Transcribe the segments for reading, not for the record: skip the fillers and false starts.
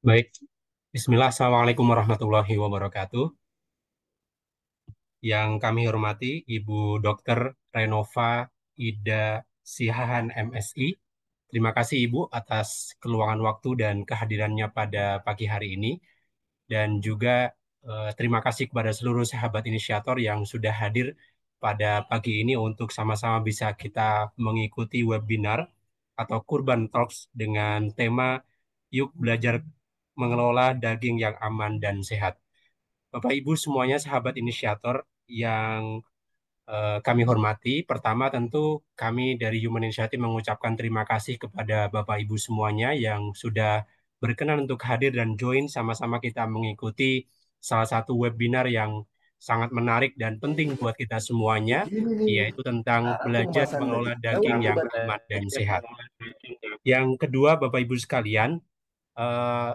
Baik, Bismillah, Assalamualaikum warahmatullahi wabarakatuh. Yang kami hormati Ibu Dr. Renova Ida Sihahan MSI. Terima kasih Ibu atas keluangan waktu dan kehadirannya pada pagi hari ini. Dan juga terima kasih kepada seluruh sahabat inisiator yang sudah hadir pada pagi ini untuk sama-sama bisa kita mengikuti webinar atau Kurban Talks dengan tema Yuk Belajar Mengelola Daging yang Aman dan Sehat. Bapak Ibu semuanya sahabat inisiator yang kami hormati, pertama tentu kami dari Human Initiative mengucapkan terima kasih kepada Bapak Ibu semuanya yang sudah berkenan untuk hadir dan join sama-sama kita mengikuti salah satu webinar yang sangat menarik dan penting buat kita semuanya, yaitu tentang Aku belajar pembahasan tadi. mengelola Tahu daging aku yang baca. aman dan sehat. Yang kedua, Bapak Ibu sekalian,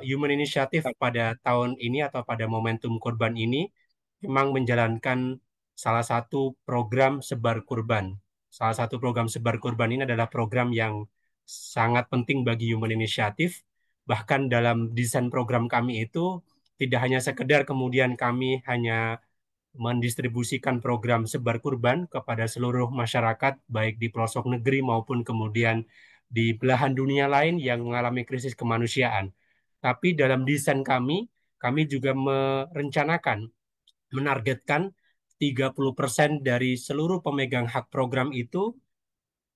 Human Initiative pada tahun ini atau pada momentum kurban ini memang menjalankan salah satu program sebar kurban. Salah satu program sebar kurban ini adalah program yang sangat penting bagi Human Initiative. Bahkan dalam desain program kami itu tidak hanya sekedar kemudian kami hanya mendistribusikan program sebar kurban kepada seluruh masyarakat, baik di pelosok negeri maupun kemudian di belahan dunia lain yang mengalami krisis kemanusiaan. Tapi dalam desain kami juga merencanakan, menargetkan 30% dari seluruh pemegang hak program itu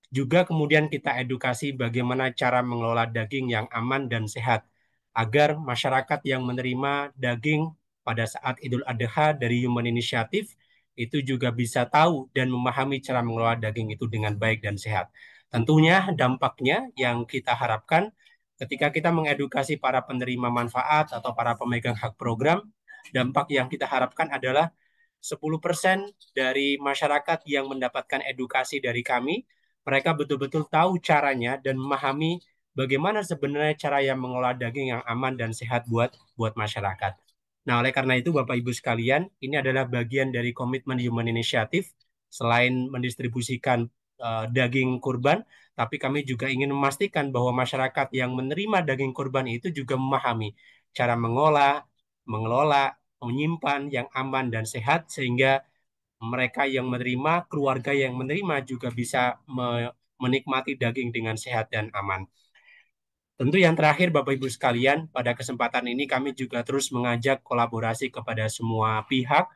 juga kemudian kita edukasi bagaimana cara mengelola daging yang aman dan sehat agar masyarakat yang menerima daging pada saat Idul Adha dari Human Initiative itu juga bisa tahu dan memahami cara mengelola daging itu dengan baik dan sehat. Tentunya dampaknya yang kita harapkan ketika kita mengedukasi para penerima manfaat atau para pemegang hak program, dampak yang kita harapkan adalah 10% dari masyarakat yang mendapatkan edukasi dari kami, mereka betul-betul tahu caranya dan memahami bagaimana sebenarnya cara yang mengolah daging yang aman dan sehat buat masyarakat. Nah, oleh karena itu Bapak Ibu sekalian, ini adalah bagian dari komitmen Human Initiative. Selain mendistribusikan daging kurban, tapi kami juga ingin memastikan bahwa masyarakat yang menerima daging kurban itu juga memahami cara mengolah, mengelola, menyimpan yang aman dan sehat sehingga mereka yang menerima, keluarga yang menerima juga bisa menikmati daging dengan sehat dan aman. Tentu yang terakhir Bapak Ibu sekalian, pada kesempatan ini kami juga terus mengajak kolaborasi kepada semua pihak,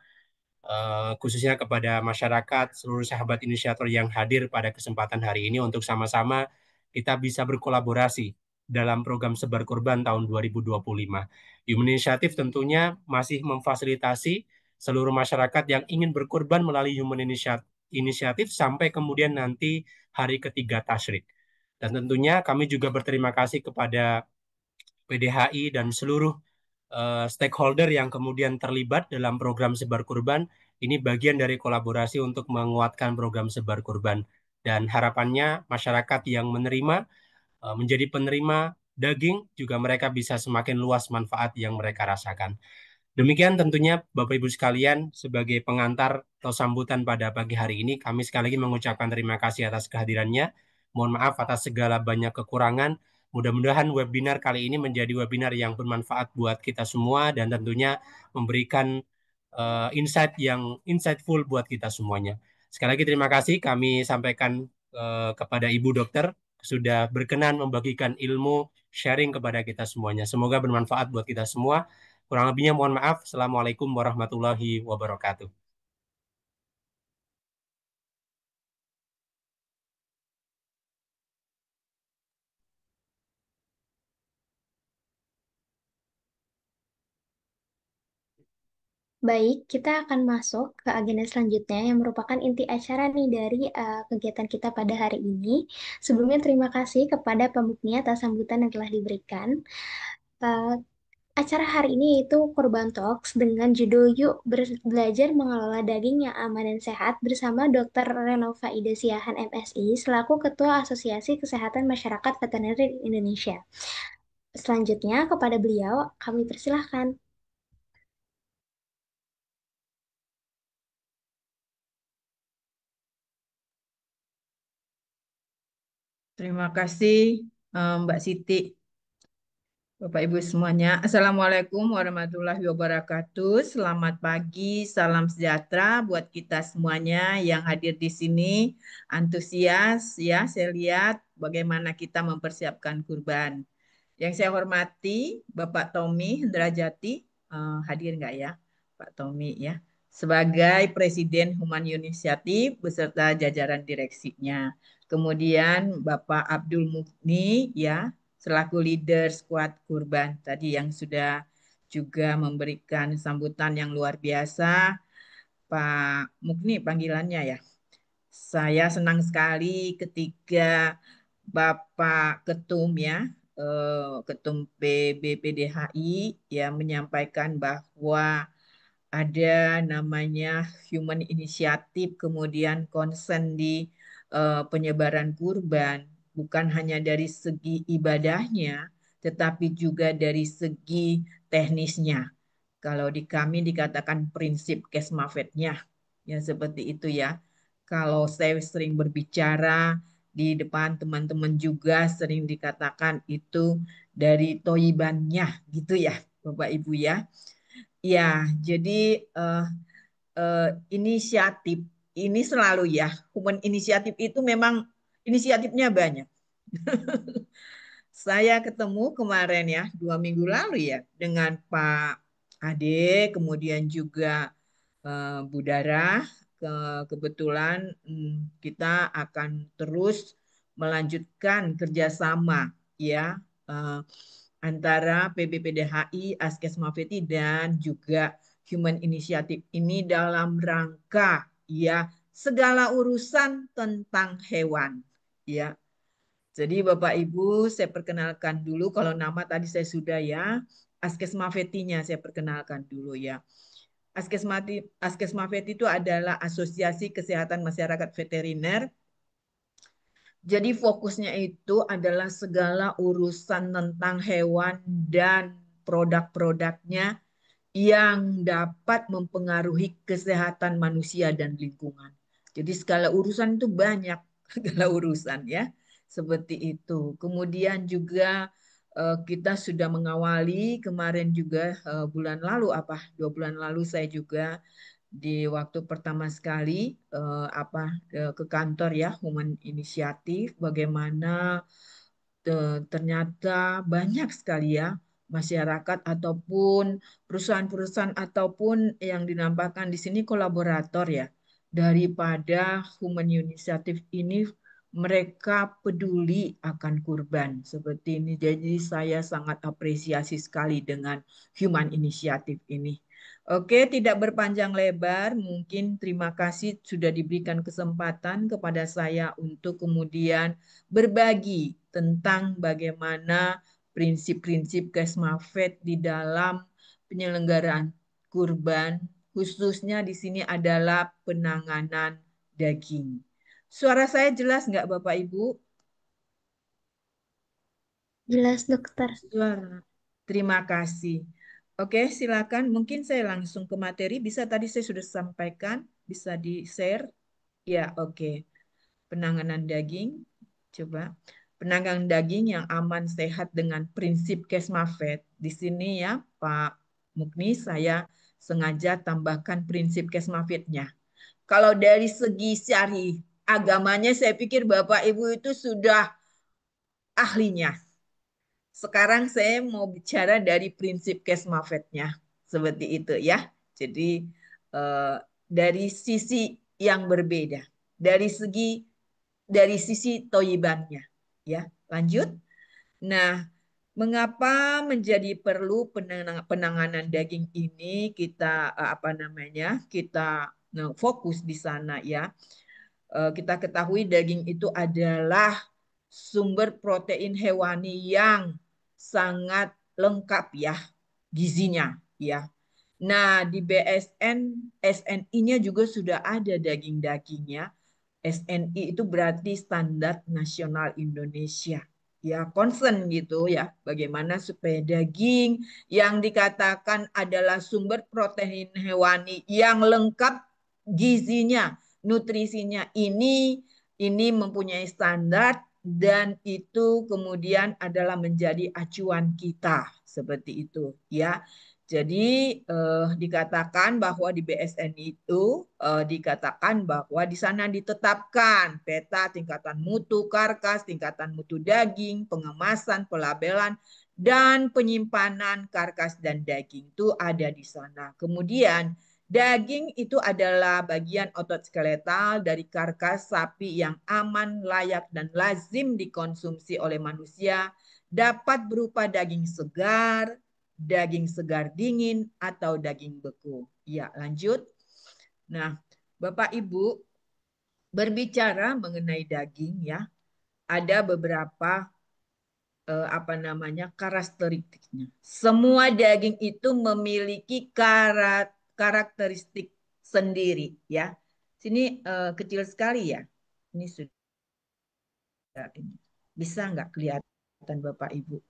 khususnya kepada masyarakat, seluruh sahabat inisiator yang hadir pada kesempatan hari ini untuk sama-sama kita bisa berkolaborasi dalam program Sebar Kurban tahun 2025. Human Initiative tentunya masih memfasilitasi seluruh masyarakat yang ingin berkurban melalui Human Initiative sampai kemudian nanti hari ketiga Tasyrik. Dan tentunya kami juga berterima kasih kepada PDHI dan seluruh stakeholder yang kemudian terlibat dalam program sebar kurban. Ini bagian dari kolaborasi untuk menguatkan program sebar kurban. Dan harapannya masyarakat yang menerima menjadi penerima daging juga mereka bisa semakin luas manfaat yang mereka rasakan. Demikian tentunya Bapak Ibu sekalian sebagai pengantar atau sambutan pada pagi hari ini kami sekali lagi mengucapkan terima kasih atas kehadirannya. Mohon maaf atas segala banyak kekurangan. Mudah-mudahan webinar kali ini menjadi webinar yang bermanfaat buat kita semua dan tentunya memberikan insight yang insightful buat kita semuanya. Sekali lagi terima kasih kami sampaikan kepada Ibu Dokter sudah berkenan membagikan ilmu sharing kepada kita semuanya. Semoga bermanfaat buat kita semua. Kurang lebihnya mohon maaf. Assalamualaikum warahmatullahi wabarakatuh. Baik, kita akan masuk ke agenda selanjutnya yang merupakan inti acara nih dari kegiatan kita pada hari ini. Sebelumnya terima kasih kepada pembuknya atas sambutan yang telah diberikan. Eh, Acara hari ini yaitu Kurban Talks dengan judul Yuk Belajar Mengelola Daging yang Aman dan Sehat bersama Dr. Renova Ida Siahan MSI selaku Ketua Asosiasi Kesehatan Masyarakat Veteriner Indonesia. Selanjutnya kepada beliau kami persilahkan. Terima kasih Mbak Siti. Bapak Ibu semuanya, Assalamualaikum warahmatullahi wabarakatuh. Selamat pagi, salam sejahtera buat kita semuanya yang hadir di sini. Antusias ya, saya lihat bagaimana kita mempersiapkan kurban. Yang saya hormati Bapak Tommy Hendrajati, hadir nggak ya, Pak Tommy ya, sebagai Presiden Human Initiative beserta jajaran direksinya. Kemudian Bapak Abdul Mukni ya, selaku leader squad kurban tadi yang sudah juga memberikan sambutan yang luar biasa. Pak Mukni panggilannya ya. Saya senang sekali ketika Bapak Ketum ya, Ketum PBPDHI ya menyampaikan bahwa ada namanya human initiative, kemudian concern di penyebaran kurban, bukan hanya dari segi ibadahnya, tetapi juga dari segi teknisnya. Kalau di kami dikatakan prinsip kesmafetnya, ya seperti itu ya. Kalau saya sering berbicara di depan teman-teman juga sering dikatakan itu dari toibannya gitu ya, Bapak Ibu ya. Ya, jadi inisiatif ini selalu ya, human inisiatif itu memang inisiatifnya banyak. Saya ketemu kemarin ya, 2 minggu lalu ya, dengan Pak Ade, kemudian juga Bu Dara. Kebetulan kita akan terus melanjutkan kerjasama ya eh, antara PBPDHI, Askes Mafeti dan juga Human Initiative ini dalam rangka ya segala urusan tentang hewan ya. Jadi Bapak Ibu, saya perkenalkan dulu kalau nama tadi saya sudah ya. Askes Mafetinya saya perkenalkan dulu ya. Askes Mafeti itu adalah Asosiasi Kesehatan Masyarakat Veteriner. Jadi fokusnya itu adalah segala urusan tentang hewan dan produk-produknya yang dapat mempengaruhi kesehatan manusia dan lingkungan. Jadi segala urusan itu banyak, segala urusan ya. Seperti itu. Kemudian juga kita sudah mengawali kemarin juga bulan lalu 2 bulan lalu saya juga di waktu pertama sekali ke kantor ya Human Initiative bagaimana ternyata banyak sekali ya masyarakat ataupun perusahaan-perusahaan ataupun yang dinampakkan di sini kolaborator ya daripada Human Initiative ini mereka peduli akan kurban seperti ini. Jadi saya sangat apresiasi sekali dengan Human Initiative ini. Oke, tidak berpanjang lebar, mungkin terima kasih sudah diberikan kesempatan kepada saya untuk kemudian berbagi tentang bagaimana prinsip-prinsip Kesmafet di dalam penyelenggaraan kurban, khususnya di sini adalah penanganan daging. Suara saya jelas nggak Bapak Ibu? Jelas, dokter. Suara. Terima kasih. Oke, silakan. Mungkin saya langsung ke materi. Bisa tadi saya sudah sampaikan, bisa di-share. Ya, oke. Penanganan daging. Coba. Penanganan daging yang aman, sehat dengan prinsip Kesmafet. Di sini ya, Pak Mukni, saya sengaja tambahkan prinsip Kesmafetnya. Kalau dari segi syari agamanya, saya pikir Bapak Ibu itu sudah ahlinya. Sekarang saya mau bicara dari prinsip Kesmafetnya. Seperti itu ya. Jadi eh, dari sisi yang berbeda. Dari sisi toyibannya. Ya, lanjut. Nah, mengapa menjadi perlu penanganan daging ini kita apa namanya? Kita fokus di sana ya. Kita ketahui daging itu adalah sumber protein hewani yang sangat lengkap ya gizinya ya. Nah, di BSN, SNI-nya juga sudah ada daging-dagingnya. SNI itu berarti Standar Nasional Indonesia. Ya, concern gitu ya, bagaimana supaya daging yang dikatakan adalah sumber protein hewani yang lengkap gizinya, nutrisinya ini mempunyai standar dan itu kemudian adalah menjadi acuan kita seperti itu ya. Jadi dikatakan bahwa di BSN itu dikatakan bahwa di sana ditetapkan peta tingkatan mutu karkas, tingkatan mutu daging, pengemasan, pelabelan, dan penyimpanan karkas dan daging itu ada di sana. Kemudian daging itu adalah bagian otot skeletal dari karkas sapi yang aman, layak, dan lazim dikonsumsi oleh manusia. Dapat berupa daging segar dingin, atau daging beku. Ya, lanjut. Nah, Bapak Ibu, berbicara mengenai daging ya, ada beberapa apa namanya karakteristiknya. Semua daging itu memiliki karakteristik sendiri ya. Sini kecil sekali ya. Ini sudah ini. Bisa nggak kelihatan Bapak Ibu?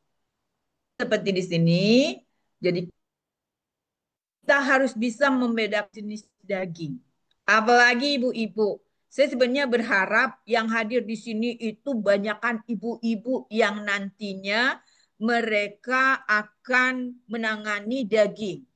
Seperti di sini. Jadi kita harus bisa membedakan jenis daging. Apalagi ibu-ibu. Saya sebenarnya berharap yang hadir di sini itu banyakkan ibu-ibu yang nantinya mereka akan menangani daging.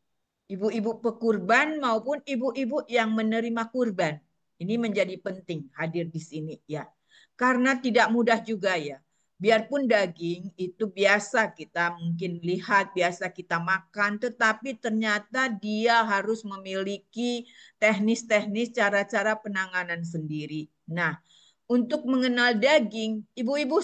Ibu-ibu pekurban maupun ibu-ibu yang menerima kurban. Ini menjadi penting hadir di sini ya. Karena tidak mudah juga ya. Biarpun daging itu biasa kita mungkin lihat, biasa kita makan, tetapi ternyata dia harus memiliki teknis-teknis cara-cara penanganan sendiri. Nah, untuk mengenal daging, ibu-ibu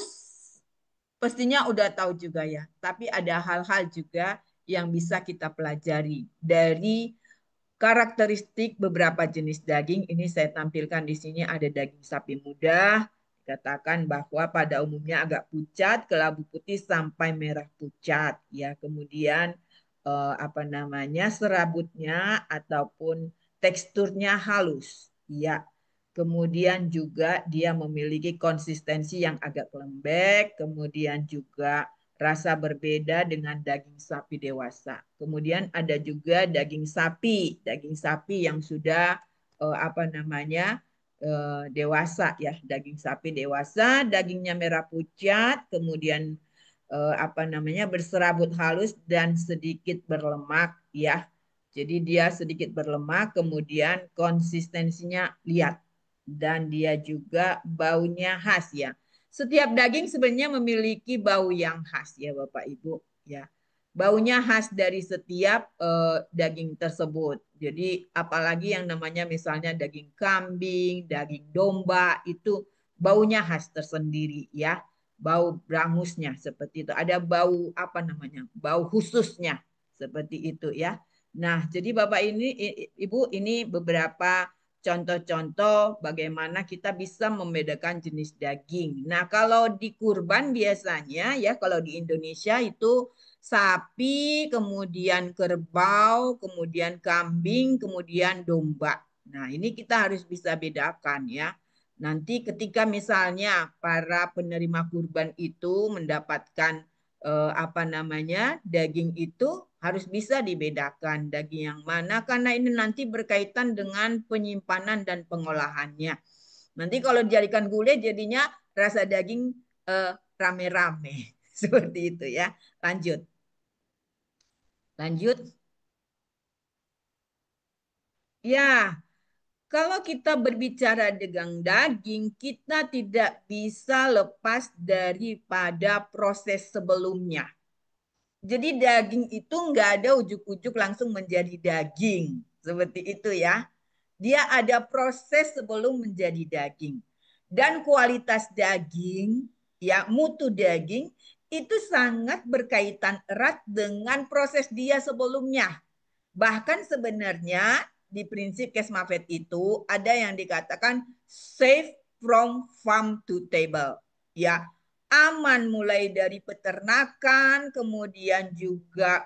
pastinya udah tahu juga ya. Tapi ada hal-hal juga yang bisa kita pelajari dari karakteristik beberapa jenis daging. Ini saya tampilkan di sini ada daging sapi muda. Dikatakan bahwa pada umumnya agak pucat, kelabu putih sampai merah pucat. Ya, kemudian apa namanya serabutnya ataupun teksturnya halus. Ya, kemudian juga dia memiliki konsistensi yang agak lembek. Kemudian juga rasa berbeda dengan daging sapi dewasa. Kemudian ada juga daging sapi yang sudah apa namanya dewasa ya, daging sapi dewasa, dagingnya merah pucat, kemudian apa namanya berserabut halus dan sedikit berlemak ya. Jadi dia sedikit berlemak, kemudian konsistensinya lihat dan dia juga baunya khas ya. Setiap daging sebenarnya memiliki bau yang khas ya Bapak Ibu ya. Baunya khas dari setiap daging tersebut. Jadi apalagi yang namanya misalnya daging kambing, daging domba itu baunya khas tersendiri ya. Bau brangusnya seperti itu. Ada bau apa namanya? Bau khususnya seperti itu ya. Nah, jadi Bapak ini Ibu ini beberapa contoh-contoh bagaimana kita bisa membedakan jenis daging. Nah, kalau di kurban biasanya ya kalau di Indonesia itu sapi, kemudian kerbau, kemudian kambing, kemudian domba. Nah, ini kita harus bisa bedakan ya. Nanti ketika misalnya para penerima kurban itu mendapatkan apa namanya daging itu harus bisa dibedakan daging yang mana karena ini nanti berkaitan dengan penyimpanan dan pengolahannya. Nanti kalau dijadikan gulai jadinya rasa daging rame-rame seperti itu ya. Lanjut. Lanjut. Ya, kalau kita berbicara dengan daging, kita tidak bisa lepas daripada proses sebelumnya. Jadi daging itu nggak ada ujuk-ujuk langsung menjadi daging. Seperti itu ya. Dia ada proses sebelum menjadi daging. Dan kualitas daging, ya mutu daging, itu sangat berkaitan erat dengan proses dia sebelumnya. Bahkan sebenarnya di prinsip Kesmafed itu ada yang dikatakan safe from farm to table. Ya, aman mulai dari peternakan, kemudian juga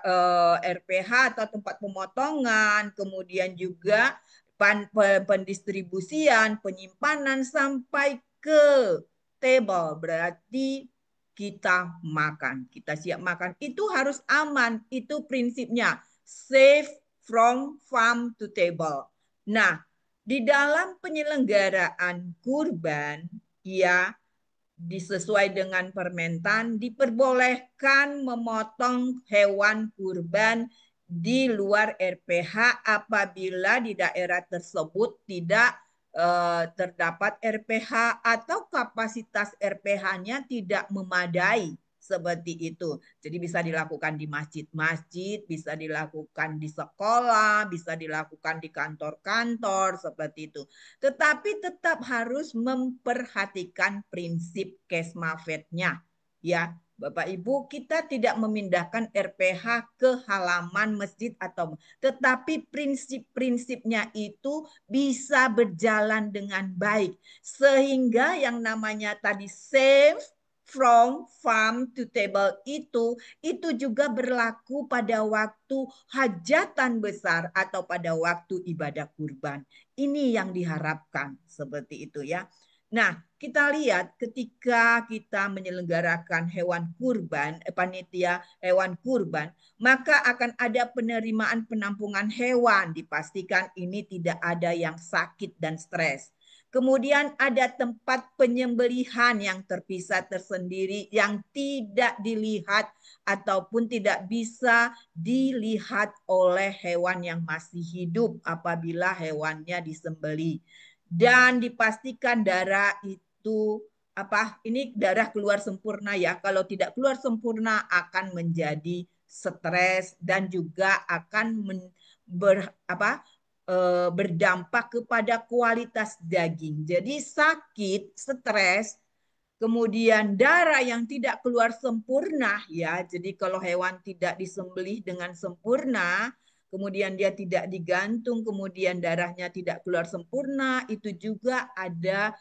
RPH atau tempat pemotongan, kemudian juga pendistribusian, penyimpanan sampai ke table. Berarti kita makan, kita siap makan. Itu harus aman, itu prinsipnya. Safe from farm to table. Nah, di dalam penyelenggaraan kurban, ya sesuai dengan Permentan diperbolehkan memotong hewan kurban di luar RPH apabila di daerah tersebut tidak terdapat RPH atau kapasitas RPH-nya tidak memadai seperti itu. Jadi bisa dilakukan di masjid-masjid, bisa dilakukan di sekolah, bisa dilakukan di kantor-kantor seperti itu. Tetapi tetap harus memperhatikan prinsip kesmafetnya. Ya, Bapak Ibu, kita tidak memindahkan RPH ke halaman masjid atau tetapi prinsip-prinsipnya itu bisa berjalan dengan baik sehingga yang namanya tadi safe from farm to table itu juga berlaku pada waktu hajatan besar atau pada waktu ibadah kurban. Ini yang diharapkan seperti itu ya. Nah, kita lihat ketika kita menyelenggarakan hewan kurban, panitia hewan kurban, maka akan ada penerimaan penampungan hewan. Dipastikan ini tidak ada yang sakit dan stres. Kemudian ada tempat penyembelihan yang terpisah tersendiri yang tidak dilihat ataupun tidak bisa dilihat oleh hewan yang masih hidup apabila hewannya disembeli. Dan dipastikan darah itu ini darah keluar sempurna ya. Kalau tidak keluar sempurna akan menjadi stres dan juga akan berdampak kepada kualitas daging. Jadi sakit, stres, kemudian darah yang tidak keluar sempurna ya. Jadi kalau hewan tidak disembelih dengan sempurna, kemudian dia tidak digantung, kemudian darahnya tidak keluar sempurna, itu juga ada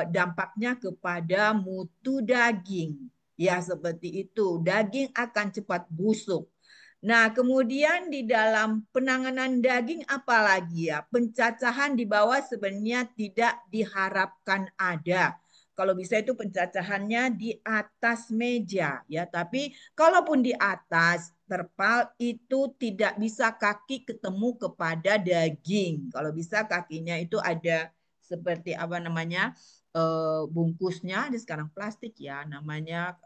dampaknya kepada mutu daging. Ya, seperti itu. Daging akan cepat busuk. Nah, kemudian di dalam penanganan daging apalagi ya, pencacahan di bawah sebenarnya tidak diharapkan ada. Kalau bisa itu pencacahannya di atas meja ya, tapi kalaupun di atas terpal itu tidak bisa kaki ketemu kepada daging. Kalau bisa kakinya itu ada seperti bungkusnya, ada sekarang plastik ya, namanya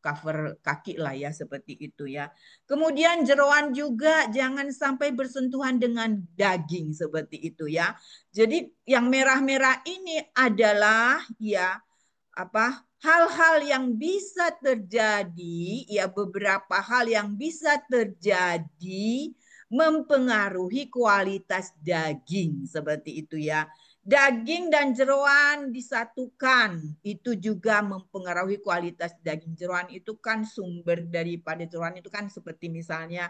cover kaki lah ya seperti itu ya. Kemudian jeroan juga jangan sampai bersentuhan dengan daging seperti itu ya. Jadi yang merah-merah ini adalah ya hal-hal yang bisa terjadi, ya beberapa hal yang bisa terjadi mempengaruhi kualitas daging seperti itu ya. Daging dan jeroan disatukan, itu juga mempengaruhi kualitas daging. Jeroan itu kan sumber daripada jeroan itu kan seperti misalnya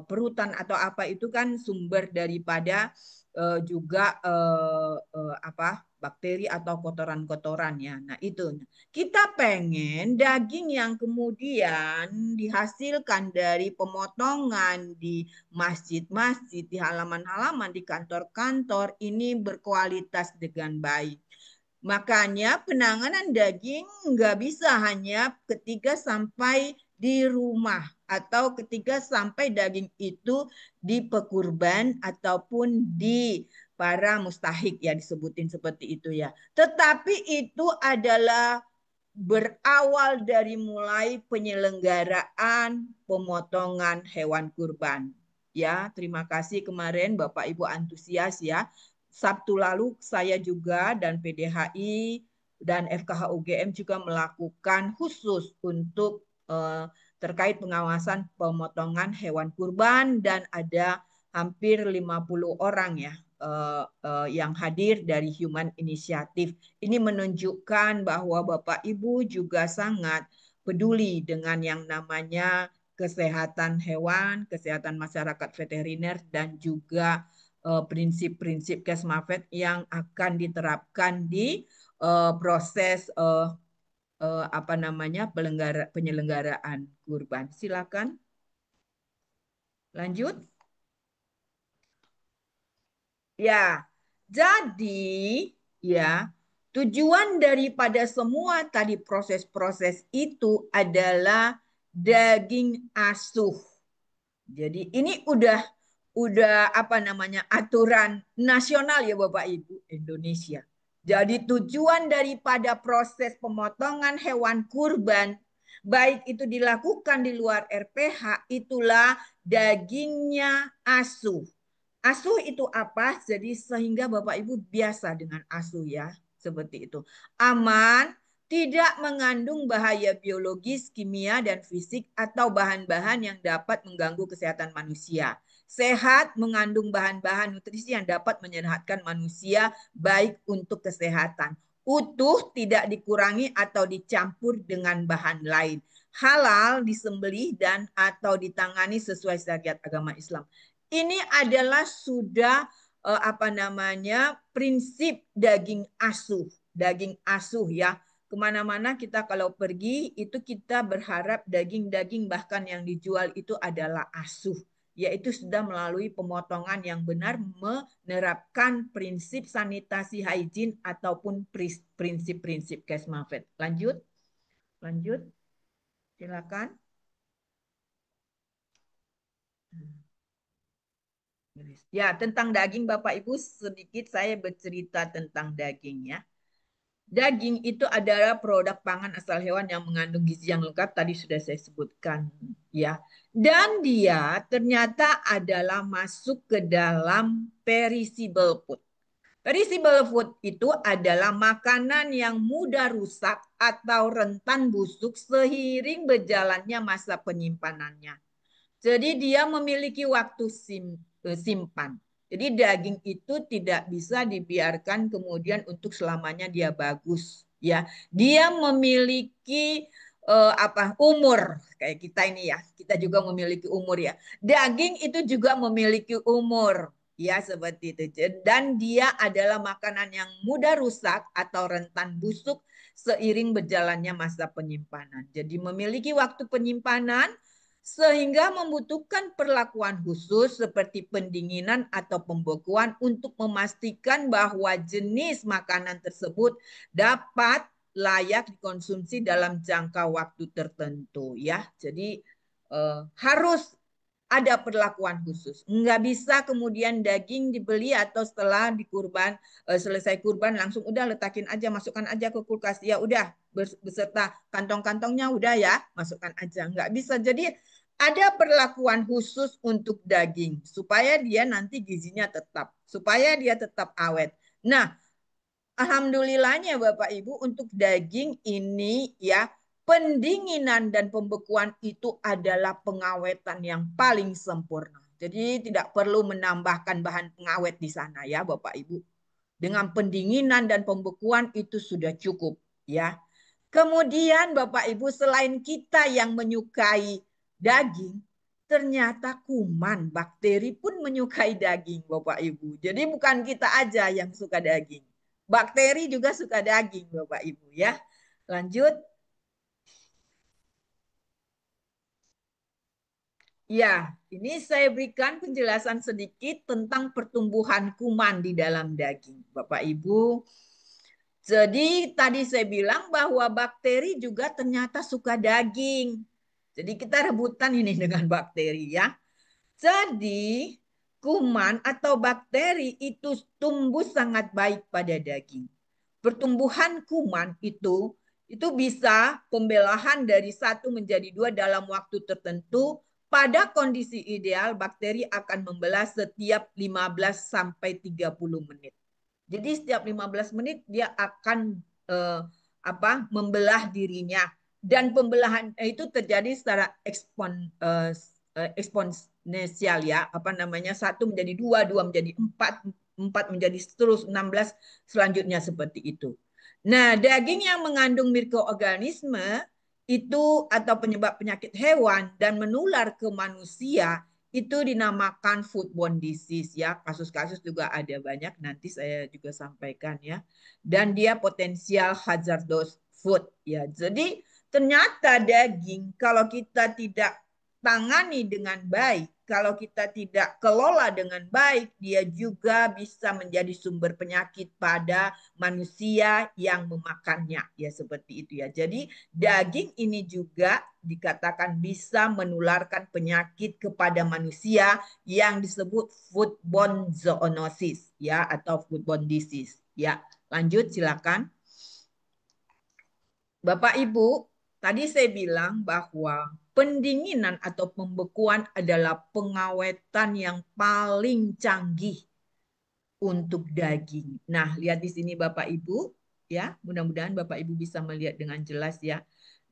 perutan atau apa itu kan sumber daripada juga bakteri atau kotoran-kotoran ya. Nah, itu. Kita pengen daging yang kemudian dihasilkan dari pemotongan di masjid-masjid, di halaman-halaman, di kantor-kantor ini berkualitas dengan baik. Makanya penanganan daging nggak bisa hanya ketika sampai di rumah atau ketika sampai daging itu di pekurban ataupun di para mustahik ya disebutin seperti itu ya. Tetapi itu adalah berawal dari mulai penyelenggaraan pemotongan hewan kurban. Ya, terima kasih kemarin Bapak Ibu antusias ya. Sabtu lalu saya juga dan PDHI dan FKH UGM juga melakukan khusus untuk terkait pengawasan pemotongan hewan kurban dan ada hampir 50 orang ya yang hadir dari Human Initiative. Ini menunjukkan bahwa Bapak Ibu juga sangat peduli dengan yang namanya kesehatan hewan, kesehatan masyarakat veteriner, dan juga prinsip-prinsip Kesmafet yang akan diterapkan di proses penyelenggaraan kurban. Silakan lanjut. Ya, jadi ya tujuan daripada semua tadi proses-proses itu adalah daging asuh. Jadi ini udah aturan nasional ya Bapak Ibu Indonesia. Jadi tujuan daripada proses pemotongan hewan kurban, baik itu dilakukan di luar RPH, itulah dagingnya asuh. Asuh itu apa? Jadi sehingga Bapak Ibu biasa dengan asuh ya, seperti itu. Aman, tidak mengandung bahaya biologis, kimia, dan fisik atau bahan-bahan yang dapat mengganggu kesehatan manusia. Sehat, mengandung bahan-bahan nutrisi yang dapat menyehatkan manusia baik untuk kesehatan. Utuh, tidak dikurangi atau dicampur dengan bahan lain. Halal, disembelih dan atau ditangani sesuai syariat agama Islam. Ini adalah sudah prinsip daging asuh ya. Kemana-mana kita kalau pergi itu kita berharap daging-daging bahkan yang dijual itu adalah asuh, yaitu sudah melalui pemotongan yang benar menerapkan prinsip sanitasi hygiene ataupun prinsip-prinsip Kesmafed. Lanjut, lanjut, silakan. Ya, tentang daging Bapak Ibu sedikit saya bercerita tentang daging ya. Daging itu adalah produk pangan asal hewan yang mengandung gizi yang lengkap, tadi sudah saya sebutkan ya. Dan dia ternyata adalah masuk ke dalam perishable food. Perishable food itu adalah makanan yang mudah rusak atau rentan busuk seiring berjalannya masa penyimpanannya. Jadi dia memiliki waktu simpan. Jadi daging itu tidak bisa dibiarkan kemudian untuk selamanya dia bagus, ya. Dia memiliki umur kayak kita ini ya. Kita juga memiliki umur ya. Daging itu juga memiliki umur, ya seperti itu. Dan dia adalah makanan yang mudah rusak atau rentan busuk seiring berjalannya masa penyimpanan. Jadi memiliki waktu penyimpanan sehingga membutuhkan perlakuan khusus seperti pendinginan atau pembekuan untuk memastikan bahwa jenis makanan tersebut dapat layak dikonsumsi dalam jangka waktu tertentu ya. Jadi harus ada perlakuan khusus. Nggak bisa kemudian daging dibeli atau setelah dikurban, selesai kurban langsung udah letakin aja, masukkan aja ke kulkas. Ya udah beserta kantong-kantongnya udah ya, masukkan aja. Nggak bisa. Jadi ada perlakuan khusus untuk daging supaya dia nanti gizinya tetap, supaya dia tetap awet. Nah, alhamdulillahnya Bapak Ibu untuk daging ini ya pendinginan dan pembekuan itu adalah pengawetan yang paling sempurna. Jadi tidak perlu menambahkan bahan pengawet di sana ya Bapak Ibu. Dengan pendinginan dan pembekuan itu sudah cukup ya. Kemudian Bapak Ibu selain kita yang menyukai daging, ternyata kuman, bakteri pun menyukai daging Bapak Ibu. Jadi bukan kita aja yang suka daging. Bakteri juga suka daging Bapak Ibu ya. Lanjut. Ya, ini saya berikan penjelasan sedikit tentang pertumbuhan kuman di dalam daging. Bapak Ibu, jadi tadi saya bilang bahwa bakteri juga ternyata suka daging. Jadi kita rebutan ini dengan bakteri ya. Jadi kuman atau bakteri itu tumbuh sangat baik pada daging. Pertumbuhan kuman itu bisa pembelahan dari 1 menjadi 2 dalam waktu tertentu. Pada kondisi ideal, bakteri akan membelah setiap 15 sampai 30 menit. Jadi setiap 15 menit dia akan membelah dirinya dan pembelahan itu terjadi secara eksponensial ya, 1 menjadi 2, 2 menjadi 4, 4 menjadi terus 16 selanjutnya seperti itu. Nah, daging yang mengandung mikroorganisme itu atau penyebab penyakit hewan dan menular ke manusia itu dinamakan foodborne disease ya. Kasus-kasus juga ada banyak, nanti saya juga sampaikan ya. Dan dia potensial hazardous food ya. Jadi ternyata daging kalau kita tidak tangani dengan baik, kalau kita tidak kelola dengan baik, dia juga bisa menjadi sumber penyakit pada manusia yang memakannya. Ya seperti itu ya. Jadi daging ini juga dikatakan bisa menularkan penyakit kepada manusia yang disebut foodborne zoonosis ya atau foodborne disease. Ya, lanjut silakan. Bapak Ibu, tadi saya bilang bahwa pendinginan atau pembekuan adalah pengawetan yang paling canggih untuk daging. Nah, lihat di sini Bapak Ibu, ya. Mudah-mudahan Bapak Ibu bisa melihat dengan jelas ya.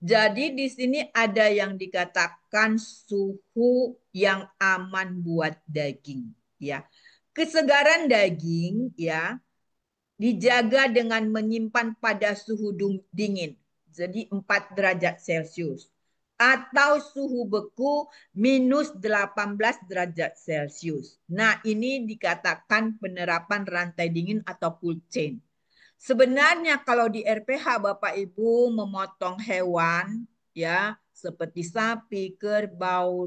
Jadi di sini ada yang dikatakan suhu yang aman buat daging, ya. Kesegaran daging, ya, dijaga dengan menyimpan pada suhu dingin. Jadi 4 derajat Celcius. Atau suhu beku minus 18 derajat Celcius. Nah, ini dikatakan penerapan rantai dingin atau cold chain. Sebenarnya kalau di RPH Bapak Ibu memotong hewan ya seperti sapi, kerbau,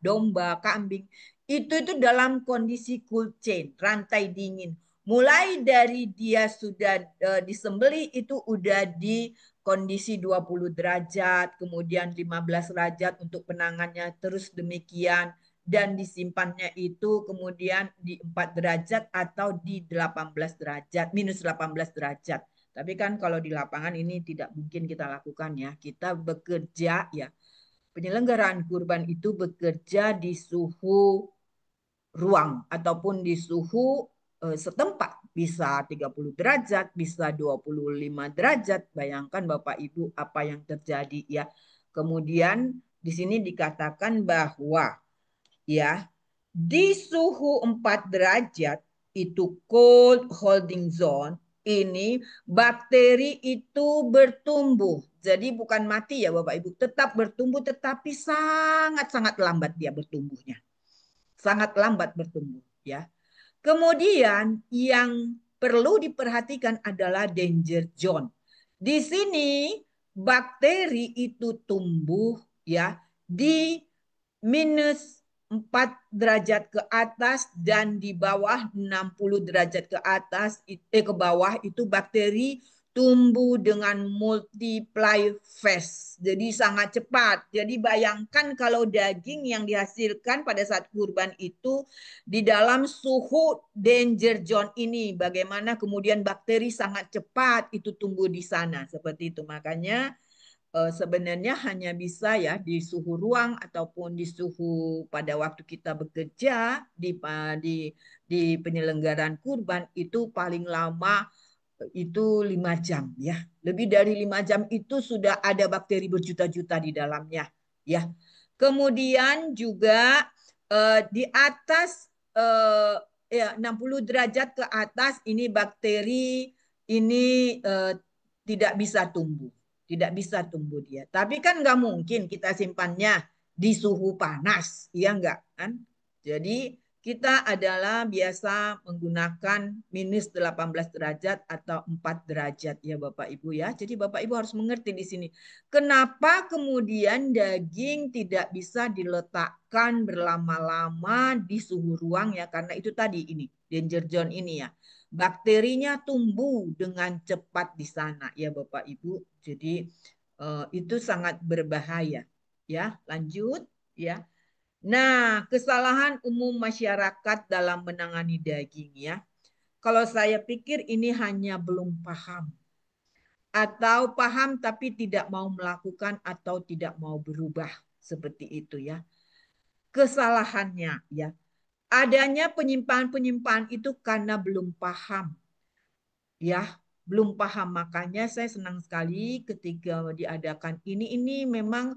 domba, kambing itu dalam kondisi cold chain, rantai dingin. Mulai dari dia sudah disembeli itu udah di kondisi 20 derajat, kemudian 15 derajat untuk penangannya, terus demikian dan disimpannya itu kemudian di 4 derajat atau di 18 derajat, minus 18 derajat. Tapi kan kalau di lapangan ini tidak mungkin kita lakukan ya. Kita bekerja ya. Penyelenggaraan kurban itu bekerja di suhu ruang ataupun di suhu setempat. Bisa 30 derajat, bisa 25 derajat. Bayangkan Bapak Ibu apa yang terjadi ya. Kemudian di sini dikatakan bahwa ya di suhu 4 derajat itu cold holding zone ini bakteri itu bertumbuh. Jadi bukan mati ya Bapak Ibu, tetap bertumbuh tetapi sangat-sangat lambat dia bertumbuhnya. Sangat lambat bertumbuh ya. Kemudian yang perlu diperhatikan adalah danger zone. Di sini bakteri itu tumbuh ya di minus 4 derajat ke atas dan di bawah 60 derajat ke atas ke bawah itu bakteri tumbuh dengan multiply fast. Jadi sangat cepat. Jadi bayangkan kalau daging yang dihasilkan pada saat kurban itu di dalam suhu danger zone ini, bagaimana kemudian bakteri sangat cepat itu tumbuh di sana. Seperti itu. Makanya sebenarnya hanya bisa ya di suhu ruang ataupun di suhu pada waktu kita bekerja di penyelenggaraan kurban itu paling lama itu 5 jam ya. Lebih dari 5 jam itu sudah ada bakteri berjuta-juta di dalamnya ya. Kemudian juga di atas ya 60 derajat ke atas ini bakteri ini tidak bisa tumbuh. Tidak bisa tumbuh dia. Tapi kan nggak mungkin kita simpannya di suhu panas. Iya nggak kan? Jadi kita adalah biasa menggunakan minus 18 derajat atau 4 derajat ya Bapak Ibu ya. Jadi Bapak Ibu harus mengerti di sini. Kenapa kemudian daging tidak bisa diletakkan berlama-lama di suhu ruang ya? Karena itu tadi ini, danger zone ini ya. Bakterinya tumbuh dengan cepat di sana ya Bapak Ibu. Jadi itu sangat berbahaya. Ya, lanjut ya. Nah, kesalahan umum masyarakat dalam menangani daging ya. Kalau saya pikir ini hanya belum paham. Atau paham tapi tidak mau melakukan atau tidak mau berubah. Seperti itu ya. Kesalahannya ya. Adanya penyimpangan-penyimpangan itu karena belum paham. Ya, belum paham. Makanya saya senang sekali ketika diadakan ini memang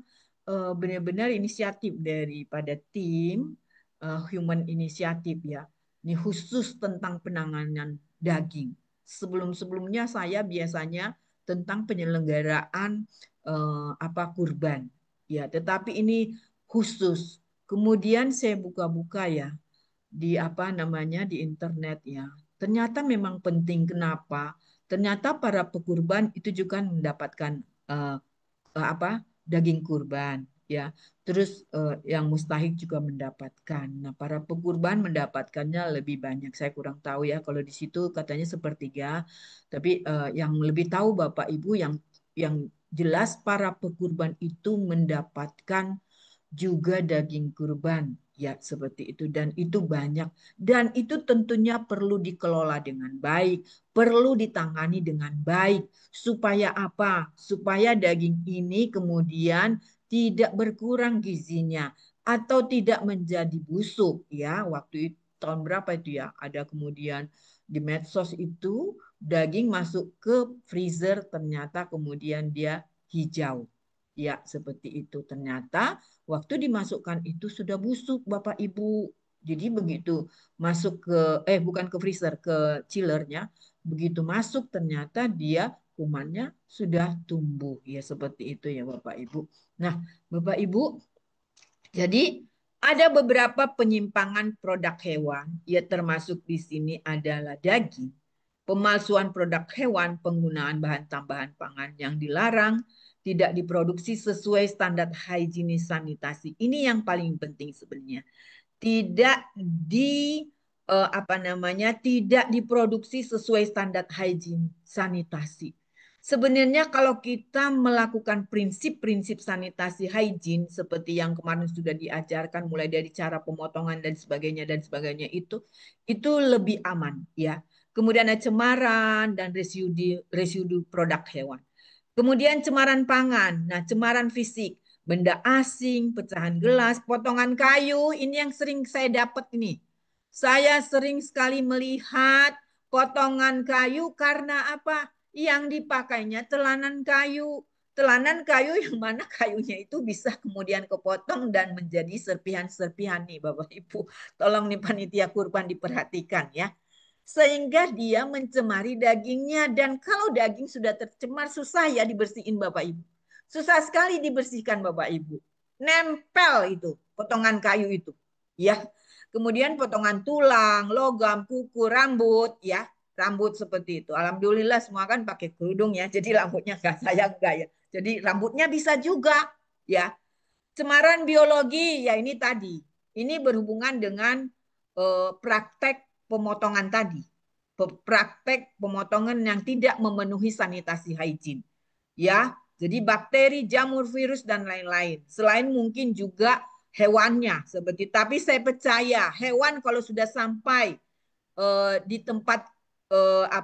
benar-benar inisiatif daripada tim Human Initiative ya. Ini khusus tentang penanganan daging. Sebelum-sebelumnya saya biasanya tentang penyelenggaraan kurban. Ya, tetapi ini khusus. Kemudian saya buka-buka ya di di internet ya. Ternyata memang penting. Kenapa? Ternyata para pekurban itu juga mendapatkan daging kurban. ya. Terus yang mustahik juga mendapatkan. Nah, para pekurban mendapatkannya lebih banyak. Saya kurang tahu ya kalau di situ katanya sepertiga. Tapi yang lebih tahu Bapak Ibu yang jelas para pekurban itu mendapatkan juga daging kurban. Ya, seperti itu. Dan itu banyak. Dan itu tentunya perlu dikelola dengan baik. Perlu ditangani dengan baik. Supaya apa? Supaya daging ini kemudian tidak berkurang gizinya. Atau tidak menjadi busuk. Ya, waktu itu, tahun berapa itu ya? Ada kemudian di medsos itu daging masuk ke freezer ternyata kemudian dia hijau. Ya, seperti itu. Ternyata waktu dimasukkan itu sudah busuk Bapak Ibu. Jadi begitu masuk ke bukan ke freezer, ke chillernya, begitu masuk ternyata dia kumannya sudah tumbuh. Ya seperti itu ya Bapak Ibu. Nah, Bapak Ibu, jadi ada beberapa penyimpangan produk hewan, ya termasuk di sini adalah daging, pemalsuan produk hewan, penggunaan bahan tambahan pangan yang dilarang, tidak diproduksi sesuai standar higienis sanitasi. Ini yang paling penting sebenarnya. Tidak tidak diproduksi sesuai standar hygiene sanitasi. Sebenarnya kalau kita melakukan prinsip-prinsip sanitasi hygiene seperti yang kemarin sudah diajarkan mulai dari cara pemotongan dan sebagainya itu lebih aman ya. Kemudian ada cemaran dan residu produk hewan. Kemudian cemaran pangan. Nah, cemaran fisik, benda asing, pecahan gelas, potongan kayu, ini yang sering saya dapat ini. Saya sering sekali melihat potongan kayu karena apa? Yang dipakainya telanan kayu. Telanan kayu yang mana kayunya itu bisa kemudian kepotong dan menjadi serpihan-serpihan nih Bapak Ibu. Tolong nih panitia kurban diperhatikan ya, sehingga dia mencemari dagingnya. Dan kalau daging sudah tercemar, susah ya dibersihin Bapak Ibu. Susah sekali dibersihkan Bapak Ibu. Nempel itu, potongan kayu itu. Ya. Kemudian potongan tulang, logam, kuku, rambut, ya. Rambut seperti itu. Alhamdulillah semua kan pakai kerudung ya. Jadi rambutnya enggak, saya enggak ya. Jadi rambutnya bisa juga, ya. Cemaran biologi, ya ini tadi. Ini berhubungan dengan praktek pemotongan tadi. Praktek pemotongan yang tidak memenuhi sanitasi hygiene. Ya, jadi bakteri, jamur, virus, dan lain-lain. Selain mungkin juga hewannya. Tapi saya percaya hewan kalau sudah sampai di tempat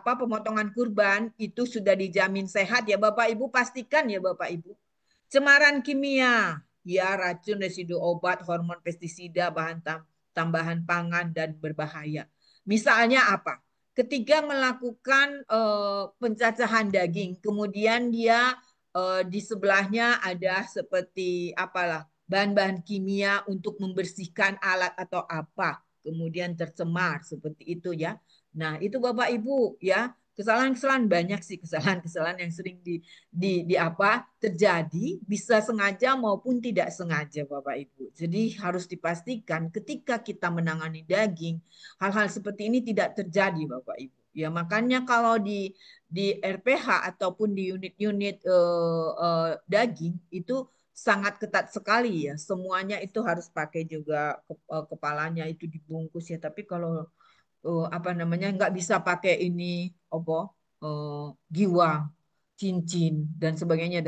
pemotongan kurban itu sudah dijamin sehat ya Bapak Ibu, pastikan ya Bapak Ibu. Cemaran kimia, ya racun, residu obat, hormon, pestisida, bahan tambahan pangan dan berbahaya. Misalnya apa? Ketika melakukan pencacahan daging, kemudian dia di sebelahnya ada seperti apalah bahan-bahan kimia untuk membersihkan alat atau apa, kemudian tercemar seperti itu ya. Nah, itu Bapak Ibu ya, kesalahan-kesalahan banyak sih, kesalahan-kesalahan yang sering terjadi, bisa sengaja maupun tidak sengaja Bapak Ibu. Jadi harus dipastikan ketika kita menangani daging, hal-hal seperti ini tidak terjadi Bapak Ibu. Ya makanya kalau di RPH ataupun di unit-unit daging itu sangat ketat sekali ya. Semuanya itu harus pakai juga kepalanya itu dibungkus ya. Tapi kalau nggak bisa pakai ini apa giwang, cincin dan sebagainya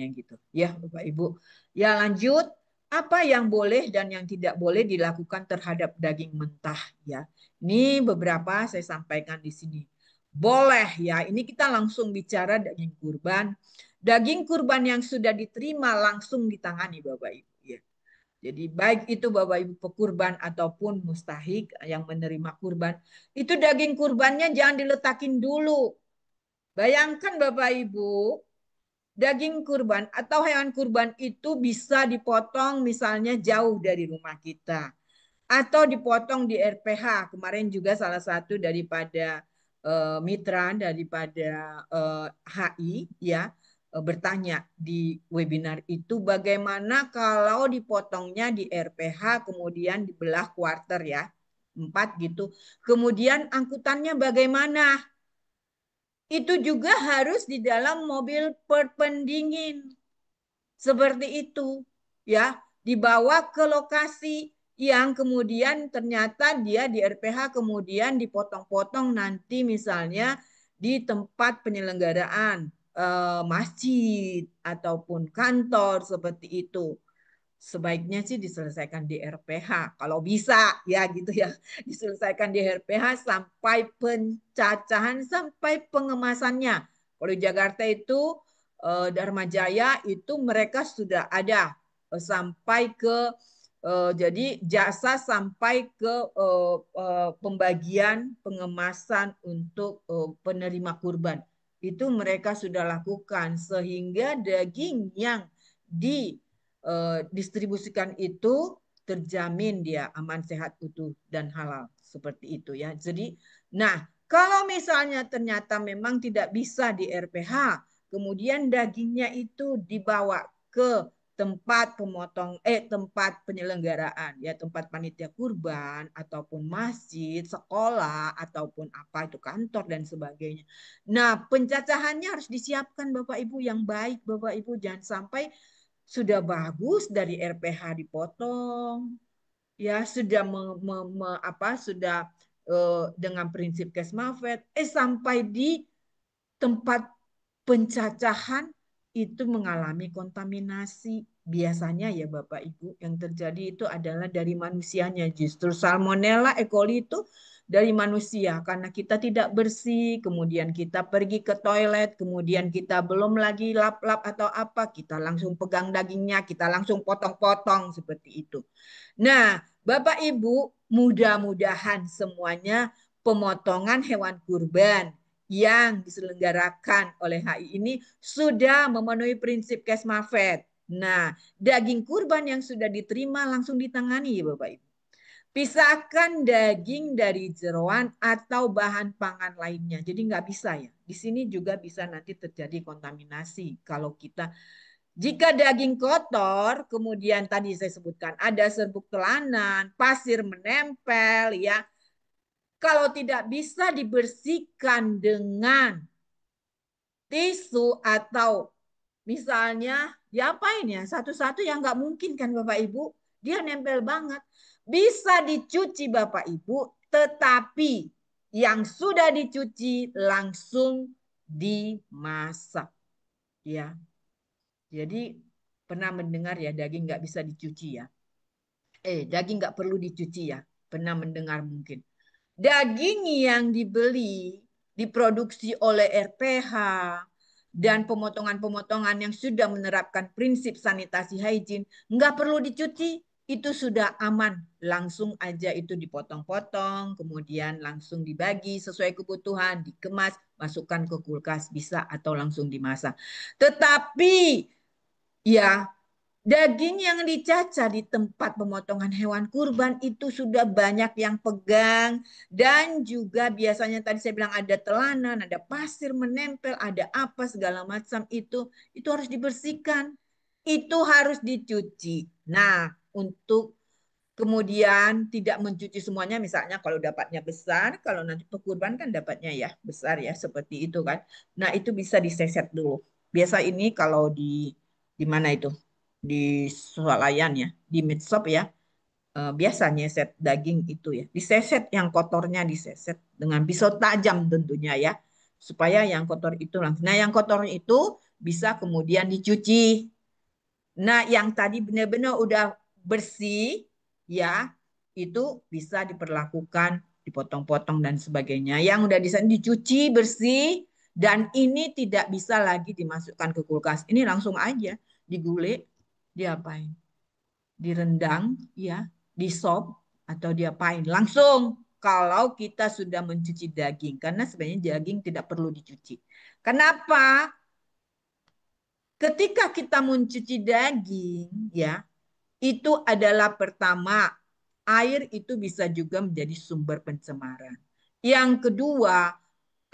gitu ya Bapak Ibu. Ya lanjut, apa yang boleh dan yang tidak boleh dilakukan terhadap daging mentah ya. Ini beberapa saya sampaikan di sini. Boleh ya, ini kita langsung bicara daging kurban. Daging kurban yang sudah diterima langsung ditangani Bapak Ibu ya. Jadi baik itu Bapak Ibu pekurban ataupun mustahik yang menerima kurban, itu daging kurbannya jangan diletakin dulu. Bayangkan Bapak Ibu, daging kurban atau hewan kurban itu bisa dipotong misalnya jauh dari rumah kita atau dipotong di RPH. Kemarin juga salah satu daripada mitra daripada HI ya bertanya di webinar itu bagaimana kalau dipotongnya di RPH kemudian dibelah kuarter ya 4 gitu. Kemudian angkutannya bagaimana? Itu juga harus di dalam mobil pendingin. Seperti itu. ya, dibawa ke lokasi yang kemudian ternyata dia di RPH kemudian dipotong-potong nanti misalnya di tempat penyelenggaraan masjid ataupun kantor seperti itu. Sebaiknya sih diselesaikan di RPH kalau bisa ya gitu ya, diselesaikan di RPH sampai pencacahan sampai pengemasannya. Kalau di Jakarta itu Dharma Jaya itu mereka sudah ada sampai ke jadi jasa sampai ke pembagian pengemasan untuk penerima kurban itu mereka sudah lakukan sehingga daging yang didistribusikan itu terjamin dia aman, sehat, utuh, dan halal. Seperti itu ya. Jadi, nah kalau misalnya ternyata memang tidak bisa di RPH, kemudian dagingnya itu dibawa ke tempat tempat penyelenggaraan ya, tempat panitia kurban ataupun masjid, sekolah ataupun apa itu kantor dan sebagainya. Nah, pencacahannya harus disiapkan Bapak Ibu yang baik Bapak Ibu, jangan sampai sudah bagus dari RPH dipotong, ya sudah sudah dengan prinsip Kesmafet, sampai di tempat pencacahan itu mengalami kontaminasi. Biasanya ya Bapak Ibu yang terjadi itu adalah dari manusianya. Justru Salmonella E. coli itu dari manusia karena kita tidak bersih, kemudian kita pergi ke toilet, kemudian kita belum lagi lap-lap atau apa, kita langsung pegang dagingnya, kita langsung potong-potong seperti itu. Nah, Bapak Ibu, mudah-mudahan semuanya pemotongan hewan kurban yang diselenggarakan oleh HI ini sudah memenuhi prinsip Kesmafet. Nah, daging kurban yang sudah diterima langsung ditangani ya Bapak Ibu. Pisahkan daging dari jeroan atau bahan pangan lainnya. Jadi nggak bisa ya. Di sini juga bisa nanti terjadi kontaminasi kalau kita jika daging kotor, kemudian tadi saya sebutkan ada serbuk telanan, pasir menempel ya. Kalau tidak bisa dibersihkan dengan tisu atau misalnya diapain ya satu-satu yang nggak mungkin kan Bapak Ibu, dia nempel banget. Bisa dicuci Bapak Ibu, tetapi yang sudah dicuci langsung dimasak ya. Jadi pernah mendengar ya daging nggak bisa dicuci ya. Daging nggak perlu dicuci ya. Pernah mendengar mungkin. Daging yang dibeli, diproduksi oleh RPH, dan pemotongan-pemotongan yang sudah menerapkan prinsip sanitasi hygiene, nggak perlu dicuci, itu sudah aman. Langsung aja itu dipotong-potong, kemudian langsung dibagi sesuai kebutuhan, dikemas, masukkan ke kulkas bisa atau langsung dimasak. Tetapi ya, daging yang dicaca di tempat pemotongan hewan kurban itu sudah banyak yang pegang dan juga biasanya tadi saya bilang ada telanan, ada pasir menempel, ada apa segala macam itu harus dibersihkan. Itu harus dicuci. Nah, untuk kemudian tidak mencuci semuanya misalnya kalau dapatnya besar, kalau nanti pekurban kan dapatnya ya besar ya seperti itu kan. Nah, itu bisa diseset dulu. Biasa ini kalau di mana itu? Di swalayan ya, di meat shop ya. Biasanya set daging itu ya. Diseset yang kotornya diseset dengan pisau tajam tentunya ya. Supaya yang kotor itu langsung. Nah, yang kotor itu bisa kemudian dicuci. Nah, yang tadi benar-benar udah bersih, ya, itu bisa diperlakukan, dipotong-potong dan sebagainya. Yang udah dicuci bersih, dan ini tidak bisa lagi dimasukkan ke kulkas. Ini langsung aja digulai, diapain? Direndang, ya, di sop, atau diapain. Langsung kalau kita sudah mencuci daging. Karena sebenarnya daging tidak perlu dicuci. Kenapa? Ketika kita mencuci daging, ya, itu adalah pertama, air itu bisa juga menjadi sumber pencemaran. Yang kedua,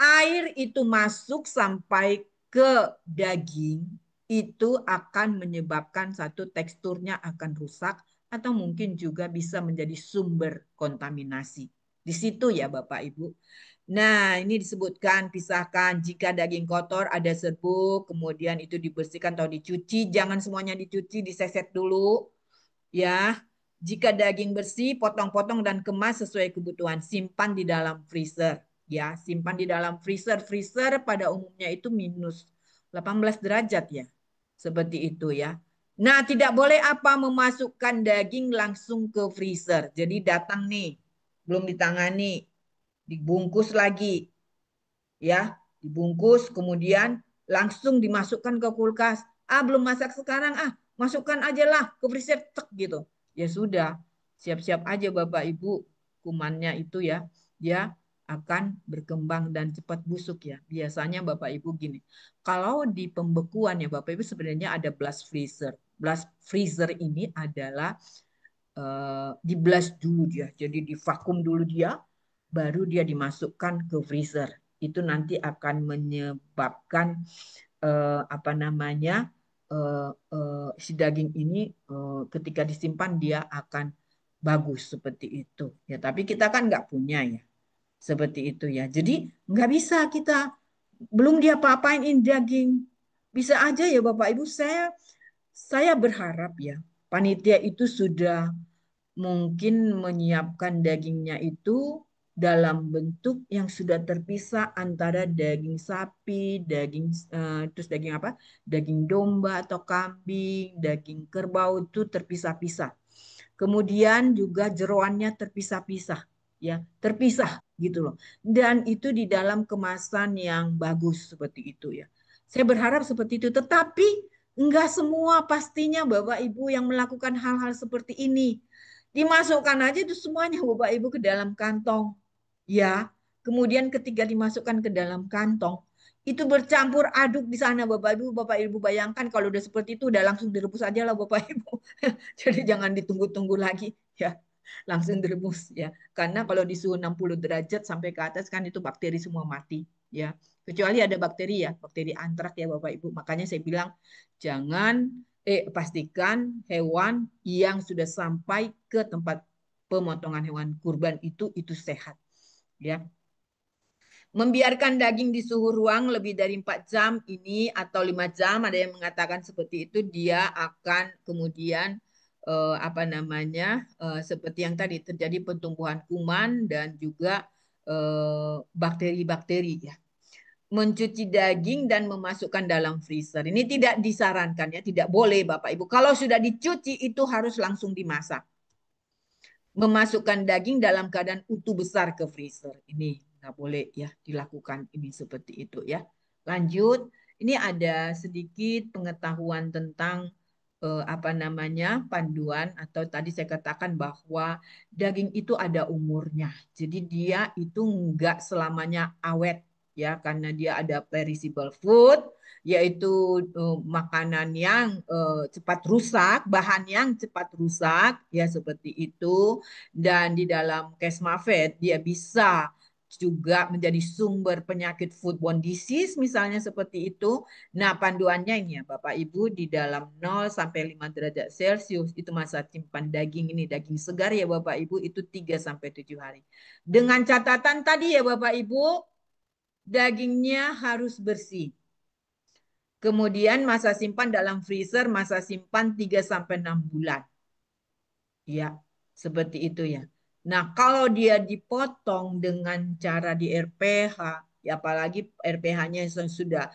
air itu masuk sampai ke daging, itu akan menyebabkan satu teksturnya akan rusak atau mungkin juga bisa menjadi sumber kontaminasi. Di situ ya Bapak Ibu. Nah, ini disebutkan pisahkan jika daging kotor ada serbuk, kemudian itu dibersihkan atau dicuci, jangan semuanya dicuci, diseset dulu ya. Jika daging bersih, potong-potong dan kemas sesuai kebutuhan, simpan di dalam freezer ya, simpan di dalam freezer. Freezer pada umumnya itu minus 18 derajat ya. Seperti itu ya. Nah, tidak boleh apa memasukkan daging langsung ke freezer. Jadi datang nih, belum ditangani, dibungkus lagi ya, dibungkus kemudian langsung dimasukkan ke kulkas. Ah, belum masak sekarang, ah, masukkan aja lah ke freezer tek gitu. Ya sudah, siap-siap aja Bapak Ibu, kumannya itu ya, dia akan berkembang dan cepat busuk ya. Biasanya Bapak Ibu gini, kalau di pembekuan ya Bapak Ibu sebenarnya ada blast freezer. Blast freezer ini adalah di blast dulu dia. Jadi divakum dulu dia, baru dia dimasukkan ke freezer. Itu nanti akan menyebabkan apa namanya si daging ini ketika disimpan dia akan bagus seperti itu. Ya, tapi kita kan nggak punya ya seperti itu ya. Jadi nggak bisa kita belum dia apa-apain ini daging. Bisa aja ya Bapak Ibu, saya berharap ya panitia itu sudah mungkin menyiapkan dagingnya itu dalam bentuk yang sudah terpisah antara daging sapi, terus daging apa? Daging domba atau kambing, daging kerbau itu terpisah-pisah. Kemudian juga jeroannya terpisah-pisah, ya, terpisah gitu loh. Dan itu di dalam kemasan yang bagus seperti itu ya. Saya berharap seperti itu, tetapi enggak semua pastinya Bapak Ibu yang melakukan hal-hal seperti ini. Dimasukkan aja itu semuanya Bapak Ibu ke dalam kantong. Ya, kemudian ketika dimasukkan ke dalam kantong, itu bercampur aduk di sana Bapak Ibu bayangkan kalau udah seperti itu udah langsung direbus aja lah Bapak Ibu. Jadi jangan ditunggu-tunggu lagi ya. Langsung direbus ya. Karena kalau di suhu 60 derajat sampai ke atas kan itu bakteri semua mati ya. Kecuali ada bakteri ya, bakteri antrak ya Bapak Ibu. Makanya saya bilang jangan pastikan hewan yang sudah sampai ke tempat pemotongan hewan kurban itu sehat ya. Membiarkan daging di suhu ruang lebih dari 4 jam ini atau 5 jam, ada yang mengatakan seperti itu, dia akan kemudian apa namanya seperti yang tadi terjadi pertumbuhan kuman dan juga bakteri-bakteri ya. Mencuci daging dan memasukkan dalam freezer. Ini tidak disarankan ya, tidak boleh Bapak Ibu. Kalau sudah dicuci itu harus langsung dimasak. Memasukkan daging dalam keadaan utuh besar ke freezer. Ini nggak boleh ya dilakukan ini seperti itu ya. Lanjut, ini ada sedikit pengetahuan tentang apa namanya panduan atau tadi saya katakan bahwa daging itu ada umurnya. Jadi dia itu nggak selamanya awet ya karena dia ada perishable food yaitu makanan yang cepat rusak, bahan yang cepat rusak ya seperti itu dan di dalam Kesmafed dia bisa juga menjadi sumber penyakit foodborne disease misalnya seperti itu. Nah, panduannya ini ya Bapak Ibu di dalam 0 sampai 5 derajat Celcius itu masa simpan daging ini daging segar ya Bapak Ibu itu 3 sampai 7 hari. Dengan catatan tadi ya Bapak Ibu dagingnya harus bersih. Kemudian masa simpan dalam freezer masa simpan 3 sampai 6 bulan. Ya, seperti itu ya. Nah, kalau dia dipotong dengan cara di RPH, ya apalagi RPH-nya sudah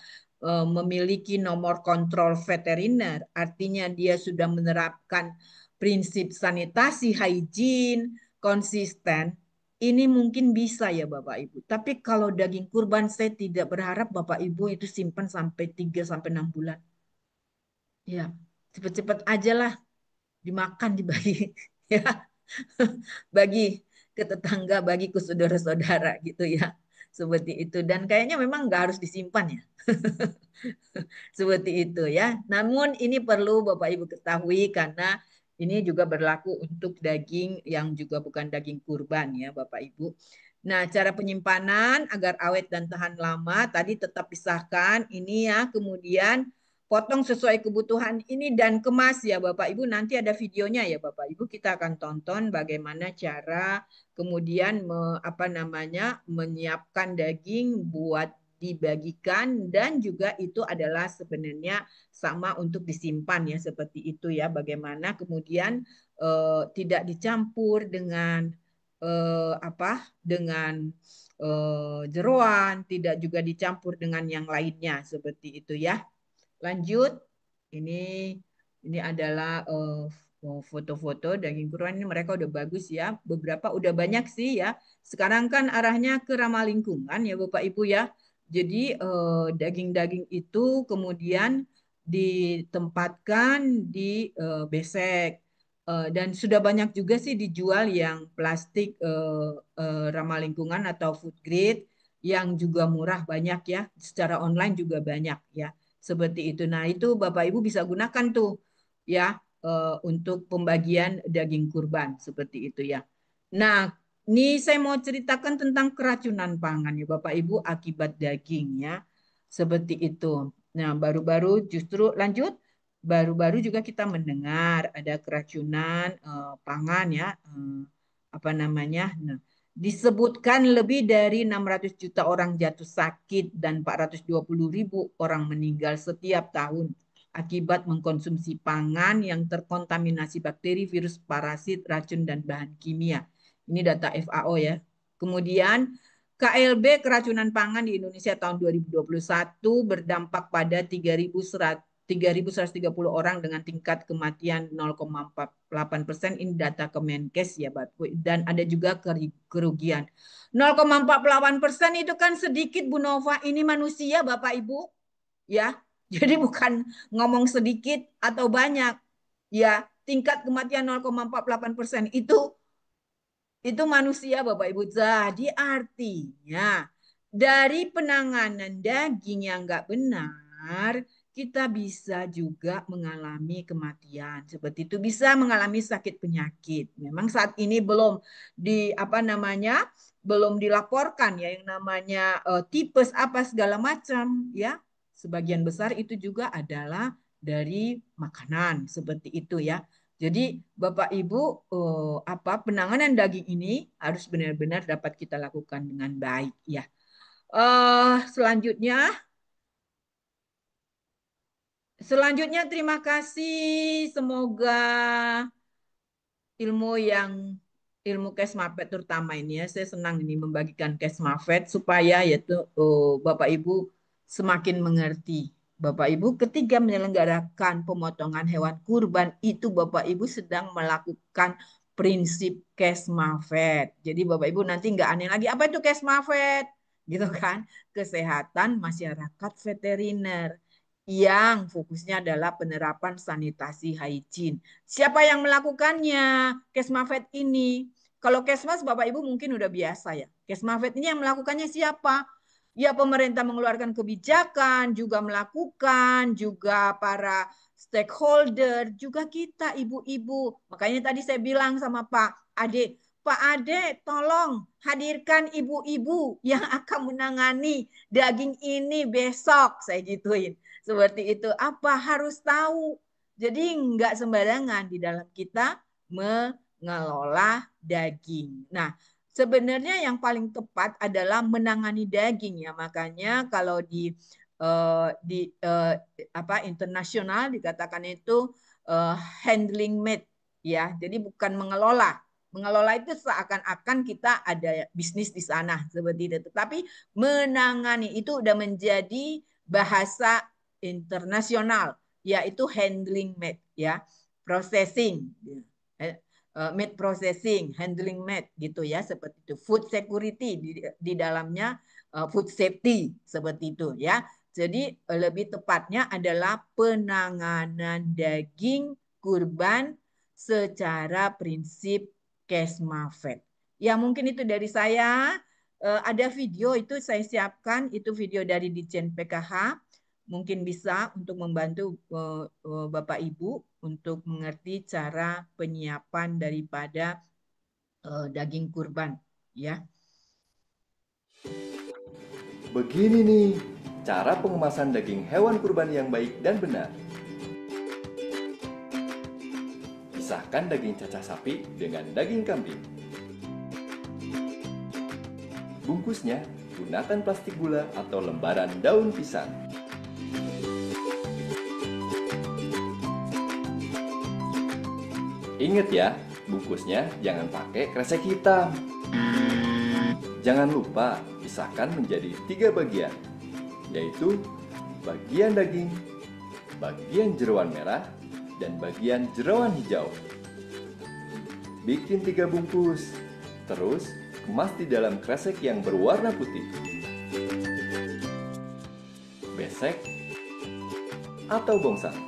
memiliki nomor kontrol veteriner, artinya dia sudah menerapkan prinsip sanitasi, hygiene, konsisten, ini mungkin bisa ya Bapak Ibu. Tapi kalau daging kurban saya tidak berharap Bapak Ibu itu simpan sampai 3 sampai 6 bulan. Ya, cepet-cepet aja lah dimakan dibagi ya bagi ke tetangga, bagi ke saudara-saudara gitu ya. Seperti itu. Dan kayaknya memang nggak harus disimpan ya. Seperti itu ya. Namun ini perlu Bapak Ibu ketahui karena ini juga berlaku untuk daging yang juga bukan daging kurban ya Bapak Ibu. Nah, cara penyimpanan agar awet dan tahan lama tadi tetap pisahkan ini ya. Kemudian potong sesuai kebutuhan ini dan kemas ya Bapak Ibu. Nanti ada videonya ya Bapak Ibu. Kita akan tonton bagaimana cara kemudian menyiapkan daging buat dibagikan dan juga itu adalah sebenarnya sama untuk disimpan ya seperti itu ya. Bagaimana kemudian tidak dicampur dengan jeroan, tidak juga dicampur dengan yang lainnya seperti itu ya. Lanjut, ini adalah foto-foto daging kurban ini mereka udah bagus ya. Beberapa udah banyak sih ya. Sekarang kan arahnya ke ramah lingkungan ya Bapak Ibu ya. Jadi daging-daging itu kemudian ditempatkan di besek. Dan sudah banyak juga sih dijual yang plastik ramah lingkungan atau food grade yang juga murah banyak ya. Secara online juga banyak ya. Seperti itu. Nah, itu Bapak Ibu bisa gunakan tuh ya untuk pembagian daging kurban seperti itu ya. Nah, ini saya mau ceritakan tentang keracunan pangan ya Bapak Ibu akibat daging ya. Seperti itu. Nah, baru-baru justru lanjut baru-baru juga kita mendengar ada keracunan pangan ya apa namanya. Nah, disebutkan lebih dari 600 juta orang jatuh sakit dan 420.000 orang meninggal setiap tahun akibat mengkonsumsi pangan yang terkontaminasi bakteri, virus, parasit, racun, dan bahan kimia. Ini data FAO ya. Kemudian KLB keracunan pangan di Indonesia tahun 2021 berdampak pada 3.130 orang dengan tingkat kematian 0,48%. Ini data Kemenkes ya Bapak. Dan ada juga kerugian. 0,48% itu kan sedikit Bu Nova. Ini manusia Bapak Ibu. Ya, jadi bukan ngomong sedikit atau banyak. Ya, tingkat kematian 0,48% itu manusia Bapak Ibu. Jadi artinya dari penanganan daging yang nggak benar, kita bisa juga mengalami kematian. Seperti itu bisa mengalami sakit penyakit. Memang saat ini belum belum dilaporkan ya yang namanya tipes apa segala macam ya. Sebagian besar itu juga adalah dari makanan seperti itu ya. Jadi Bapak Ibu penanganan daging ini harus benar-benar dapat kita lakukan dengan baik ya. Selanjutnya terima kasih. Semoga ilmu Kesmafet terutama ini ya. Saya senang ini membagikan Kesmafet supaya yaitu Bapak Ibu semakin mengerti. Bapak Ibu ketika menyelenggarakan pemotongan hewan kurban itu Bapak Ibu sedang melakukan prinsip Kesmafet. Jadi Bapak Ibu nanti nggak aneh lagi apa itu Kesmafet gitu kan? Kesehatan masyarakat veteriner yang fokusnya adalah penerapan sanitasi hygiene. Siapa yang melakukannya? Kesmafet ini. Kalau Kesmas Bapak Ibu mungkin udah biasa ya. Kesmafet ini yang melakukannya siapa? Ya pemerintah mengeluarkan kebijakan, juga melakukan, juga para stakeholder, juga kita ibu-ibu. Makanya tadi saya bilang sama Pak Ade, Pak Ade tolong hadirkan ibu-ibu yang akan menangani daging ini besok, saya gituin. Seperti itu. Apa harus tahu? Jadi nggak sembarangan di dalam kita mengelola daging. Nah, sebenarnya yang paling tepat adalah menangani daging ya. Makanya kalau internasional dikatakan itu handling meat ya. Jadi bukan mengelola. Mengelola itu seakan-akan kita ada bisnis di sana seperti itu. Tetapi menangani itu udah menjadi bahasa internasional yaitu handling meat ya, processing. Meat processing, handling meat gitu ya seperti itu. Food security di dalamnya food safety seperti itu ya. Jadi lebih tepatnya adalah penanganan daging kurban secara prinsip Kesmafet. Ya mungkin itu dari saya. Ada video itu saya siapkan, itu video dari Ditjen PKH. Mungkin bisa untuk membantu Bapak Ibu untuk mengerti cara penyiapan daripada daging kurban ya. Begini nih, Cara pengemasan daging hewan kurban yang baik dan benar. Pisahkan daging cacah sapi dengan daging kambing. Bungkusnya, gunakan plastik gula atau lembaran daun pisang. Ingat ya, bungkusnya jangan pakai kresek hitam. Jangan lupa pisahkan menjadi 3 bagian, yaitu bagian daging, bagian jeroan merah, dan bagian jeroan hijau. Bikin 3 bungkus, terus kemas di dalam kresek yang berwarna putih. Besek atau bongsang.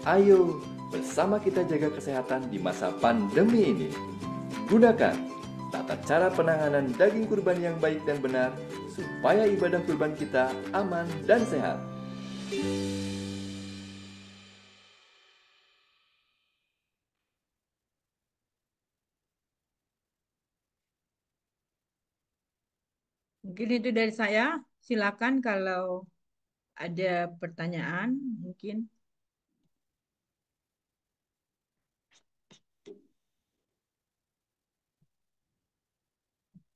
Ayo, bersama kita jaga kesehatan di masa pandemi ini. Gunakan tata cara penanganan daging kurban yang baik dan benar supaya ibadah kurban kita aman dan sehat. Mungkin itu dari saya. Silakan kalau ada pertanyaan mungkin.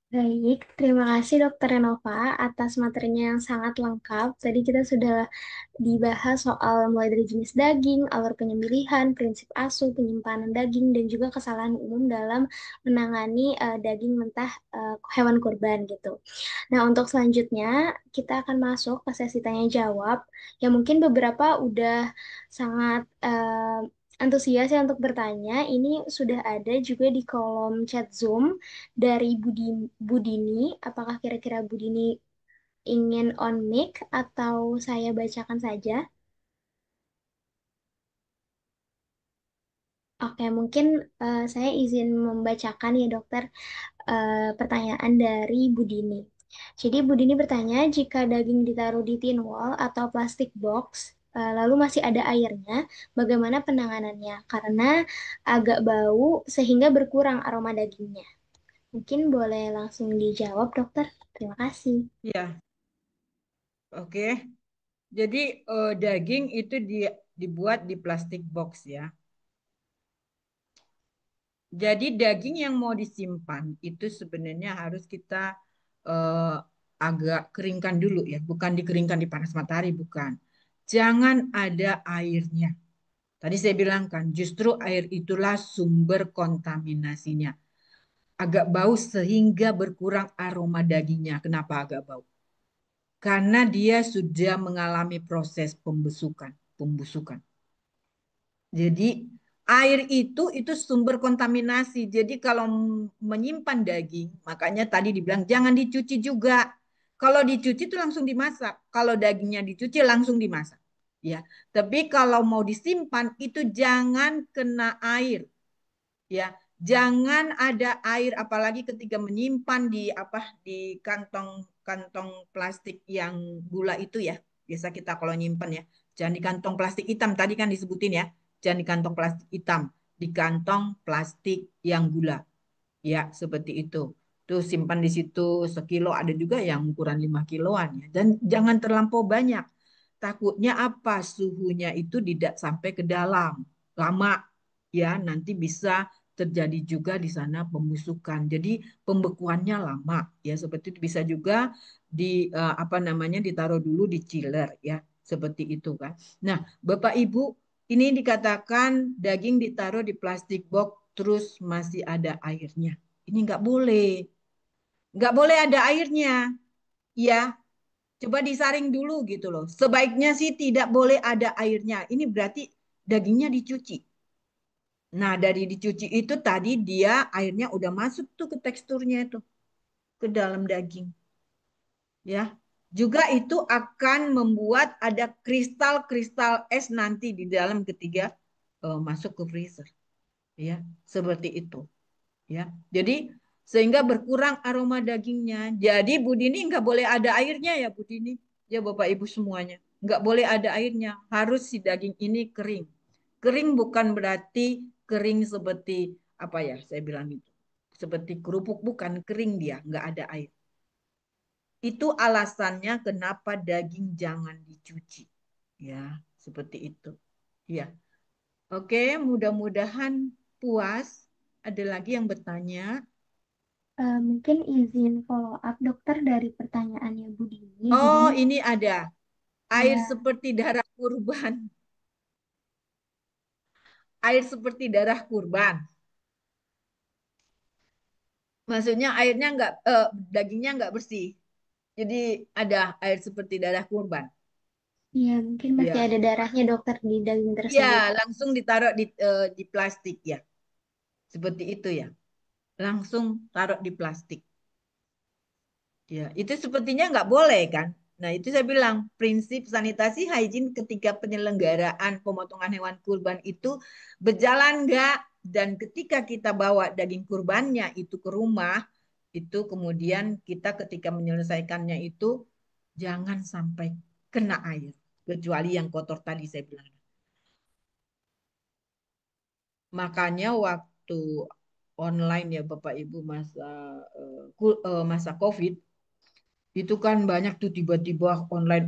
Baik, terima kasih Dokter Renova atas materinya yang sangat lengkap. Tadi kita sudah dibahas soal mulai dari jenis daging, alur penyembelihan, prinsip asuh, penyimpanan daging, dan juga kesalahan umum dalam menangani daging mentah hewan kurban gitu. Nah, untuk selanjutnya kita akan masuk ke sesi tanya jawab yang mungkin beberapa udah sangat antusias ya untuk bertanya. Ini sudah ada juga di kolom chat Zoom dari Budini. Apakah kira-kira Budini ingin on mic atau saya bacakan saja? Oke, mungkin saya izin membacakan ya dokter pertanyaan dari Budini. Jadi Budini bertanya, jika daging ditaruh di tin wall atau plastik box, lalu masih ada airnya, bagaimana penanganannya? Karena agak bau sehingga berkurang aroma dagingnya. Mungkin boleh langsung dijawab dokter. Terima kasih. Ya, oke. Jadi daging itu dibuat di plastik box ya. Jadi daging yang mau disimpan itu sebenarnya harus kita eh, agak keringkan dulu ya, bukan dikeringkan di panas matahari, bukan. Jangan ada airnya. Tadi saya bilang kan, justru air itulah sumber kontaminasinya. Agak bau sehingga berkurang aroma dagingnya. Kenapa agak bau? Karena dia sudah mengalami proses pembusukan. Pembusukan. Jadi air itu sumber kontaminasi. Jadi kalau menyimpan daging, makanya tadi dibilang jangan dicuci juga. Kalau dicuci itu langsung dimasak. Kalau dagingnya dicuci langsung dimasak. Ya, tapi kalau mau disimpan itu jangan kena air. Ya, jangan ada air apalagi ketika menyimpan di kantong plastik yang gula itu ya. Biasa kita kalau nyimpan ya, jangan di kantong plastik hitam tadi kan disebutin ya. Jangan di kantong plastik hitam, di kantong plastik yang gula. Ya, seperti itu. Tuh simpan di situ sekilo, ada juga yang ukuran 5 kiloan ya. Dan jangan terlampau banyak. Takutnya apa? Suhunya itu tidak sampai ke dalam. Lama ya, nanti bisa terjadi juga di sana pembusukan. Jadi pembekuannya lama ya, seperti itu bisa juga apa namanya ditaruh dulu di chiller ya, seperti itu kan. Nah, Bapak Ibu, ini dikatakan daging ditaruh di plastik box terus masih ada airnya. Ini nggak boleh. Nggak boleh ada airnya. Ya, coba disaring dulu gitu loh. Sebaiknya sih tidak boleh ada airnya. Ini berarti dagingnya dicuci. Nah, dari dicuci itu tadi dia airnya udah masuk tuh ke teksturnya itu, ke dalam daging. Ya, juga itu akan membuat ada kristal-kristal es nanti di dalam ketika masuk ke freezer. Ya, seperti itu. Ya, jadi sehingga berkurang aroma dagingnya. Jadi Budini nggak boleh ada airnya ya Budini. Ya Bapak Ibu semuanya. Nggak boleh ada airnya. Harus si daging ini kering. Kering bukan berarti kering seperti apa ya saya bilang itu. seperti kerupuk, bukan kering dia, nggak ada air. Itu alasannya kenapa daging jangan dicuci. Ya, seperti itu. Ya. Oke, mudah-mudahan puas. Ada lagi yang bertanya? Mungkin izin follow up dokter dari pertanyaannya Bu Dini. Jadi Oh, ini ini ada. Air ya, seperti darah kurban. Air seperti darah kurban. Maksudnya airnya nggak, dagingnya nggak bersih. Jadi ada air seperti darah kurban. ya mungkin masih Ya, ada darahnya dokter di daging ya tersebut. langsung ditaruh di plastik ya. Seperti itu ya. Langsung taruh di plastik. Ya, itu sepertinya nggak boleh kan? Nah, itu saya bilang prinsip sanitasi hygiene ketika penyelenggaraan pemotongan hewan kurban itu berjalan nggak? Dan ketika kita bawa daging kurbannya itu ke rumah, itu kemudian kita ketika menyelesaikannya itu jangan sampai kena air. Kecuali yang kotor tadi saya bilang. Makanya waktu online ya Bapak Ibu masa COVID, itu kan banyak tuh tiba-tiba online.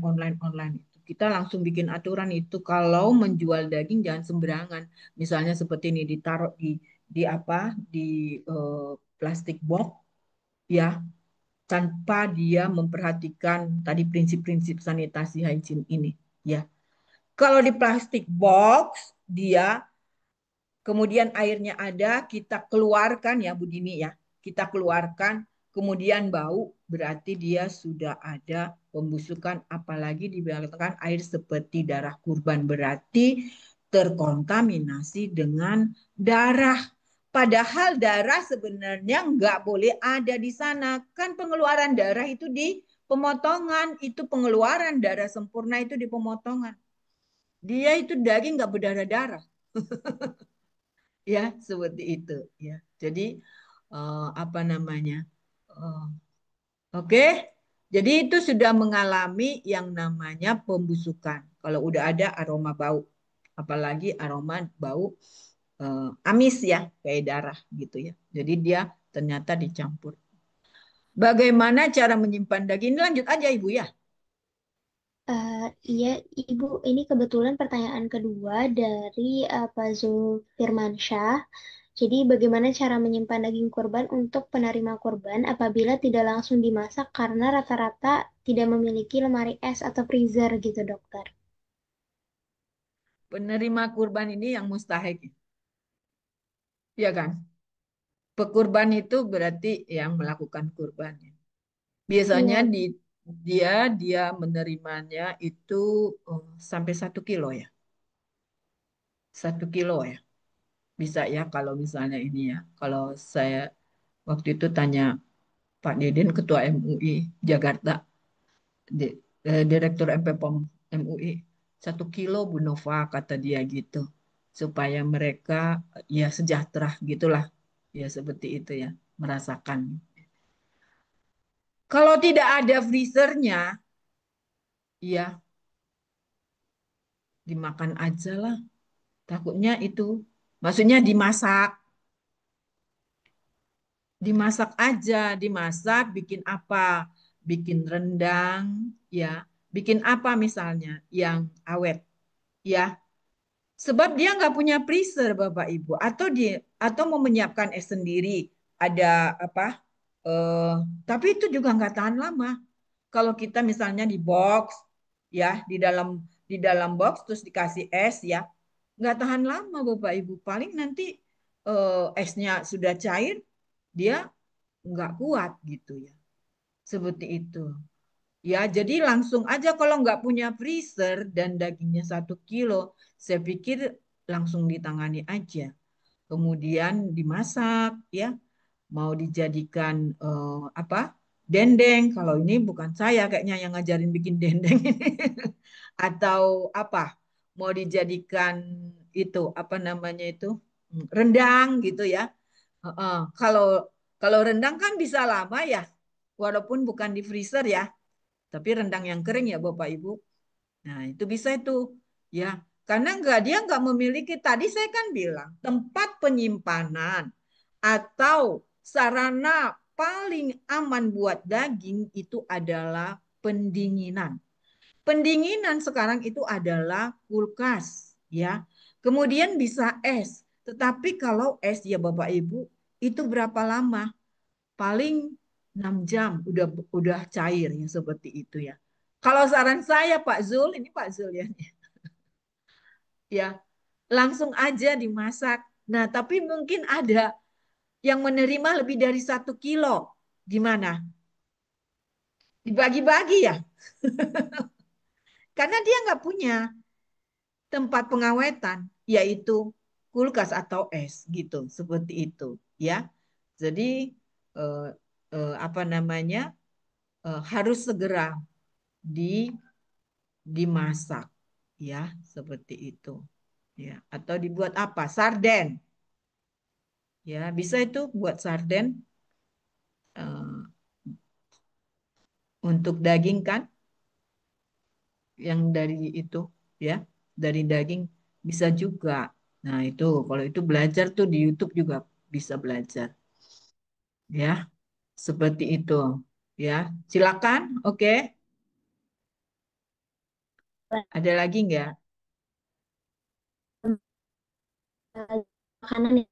Kita langsung bikin aturan itu kalau menjual daging jangan sembarangan. Misalnya seperti ini ditaruh di apa di eh, plastik box ya tanpa dia memperhatikan tadi prinsip-prinsip sanitasi hygiene ini ya. Kalau di plastik box dia kemudian airnya ada, kita keluarkan ya Bu Dini ya. Kita keluarkan, kemudian bau, berarti dia sudah ada pembusukan, apalagi dibiarkan air seperti darah kurban. Berarti terkontaminasi dengan darah. Padahal darah sebenarnya nggak boleh ada di sana. Kan pengeluaran darah itu di pemotongan. Itu pengeluaran darah sempurna itu di pemotongan. Dia itu daging nggak berdarah-darah ya seperti itu ya jadi apa namanya eh, oke jadi itu sudah mengalami yang namanya pembusukan kalau udah ada aroma bau apalagi aroma bau amis ya kayak darah gitu ya jadi dia ternyata dicampur bagaimana cara menyimpan daging ini lanjut aja ibu ya. Eh, iya, Ibu, ini kebetulan pertanyaan kedua dari Pak Zulfirmansyah. Jadi, bagaimana cara menyimpan daging kurban untuk penerima kurban apabila tidak langsung dimasak karena rata-rata tidak memiliki lemari es atau freezer gitu, dokter? Penerima kurban ini yang mustahik ya kan pekurban itu berarti yang melakukan kurban. Biasanya Iya, dia menerimanya itu sampai 1 kilo ya. 1 kilo ya. Bisa ya kalau misalnya ini ya. Kalau saya waktu itu tanya Pak Deden Ketua MUI Jakarta, Direktur MPPOM MUI, 1 kilo Bu Nova kata dia gitu. Supaya mereka ya sejahtera gitulah. Ya seperti itu ya. Merasakan. Kalau tidak ada freezernya, ya dimakan aja lah. Takutnya itu, maksudnya dimasak aja, dimasak, bikin apa? Bikin rendang, ya. Bikin apa misalnya yang awet, ya. Sebab dia nggak punya freezer, Bapak Ibu, atau mau menyiapkan es sendiri, ada apa? Eh, tapi itu juga nggak tahan lama. Kalau kita misalnya di box, ya, di dalam box terus dikasih es, ya, nggak tahan lama Bapak Ibu. Paling nanti esnya sudah cair, dia nggak kuat gitu ya. Seperti itu. Ya, jadi langsung aja kalau nggak punya freezer dan dagingnya 1 kilo, saya pikir langsung ditangani aja. Kemudian dimasak, ya, mau dijadikan apa? Dendeng. Kalau ini bukan saya kayaknya yang ngajarin bikin dendeng ini. Atau apa? Mau dijadikan itu apa namanya itu? Rendang gitu ya. Heeh. Kalau kalau rendang kan bisa lama ya, walaupun bukan di freezer ya, tapi rendang yang kering ya Bapak Ibu. Nah itu bisa itu ya, karena dia nggak memiliki tadi saya kan bilang tempat penyimpanan atau sarana paling aman buat daging itu adalah pendinginan. Pendinginan sekarang itu adalah kulkas, ya. Kemudian bisa es. Tetapi kalau es ya Bapak Ibu, itu berapa lama? Paling 6 jam udah cair ya seperti itu ya. Kalau saran saya Pak Zul, ini Pak Zul ya. Ya, langsung aja dimasak. Nah, tapi mungkin ada yang menerima lebih dari 1 kilo. Gimana? Dibagi-bagi ya? Karena dia nggak punya tempat pengawetan, yaitu kulkas atau es gitu, seperti itu ya. Jadi eh, apa namanya harus segera di dimasak ya, seperti itu ya. Atau dibuat apa? Sarden ya, bisa itu buat sarden eh, untuk daging kan, yang dari itu ya, dari daging bisa juga. Nah, itu kalau itu belajar tuh di YouTube juga bisa belajar. Ya, seperti itu. Ya, silakan. Oke, ada lagi nggak? Makanan ya.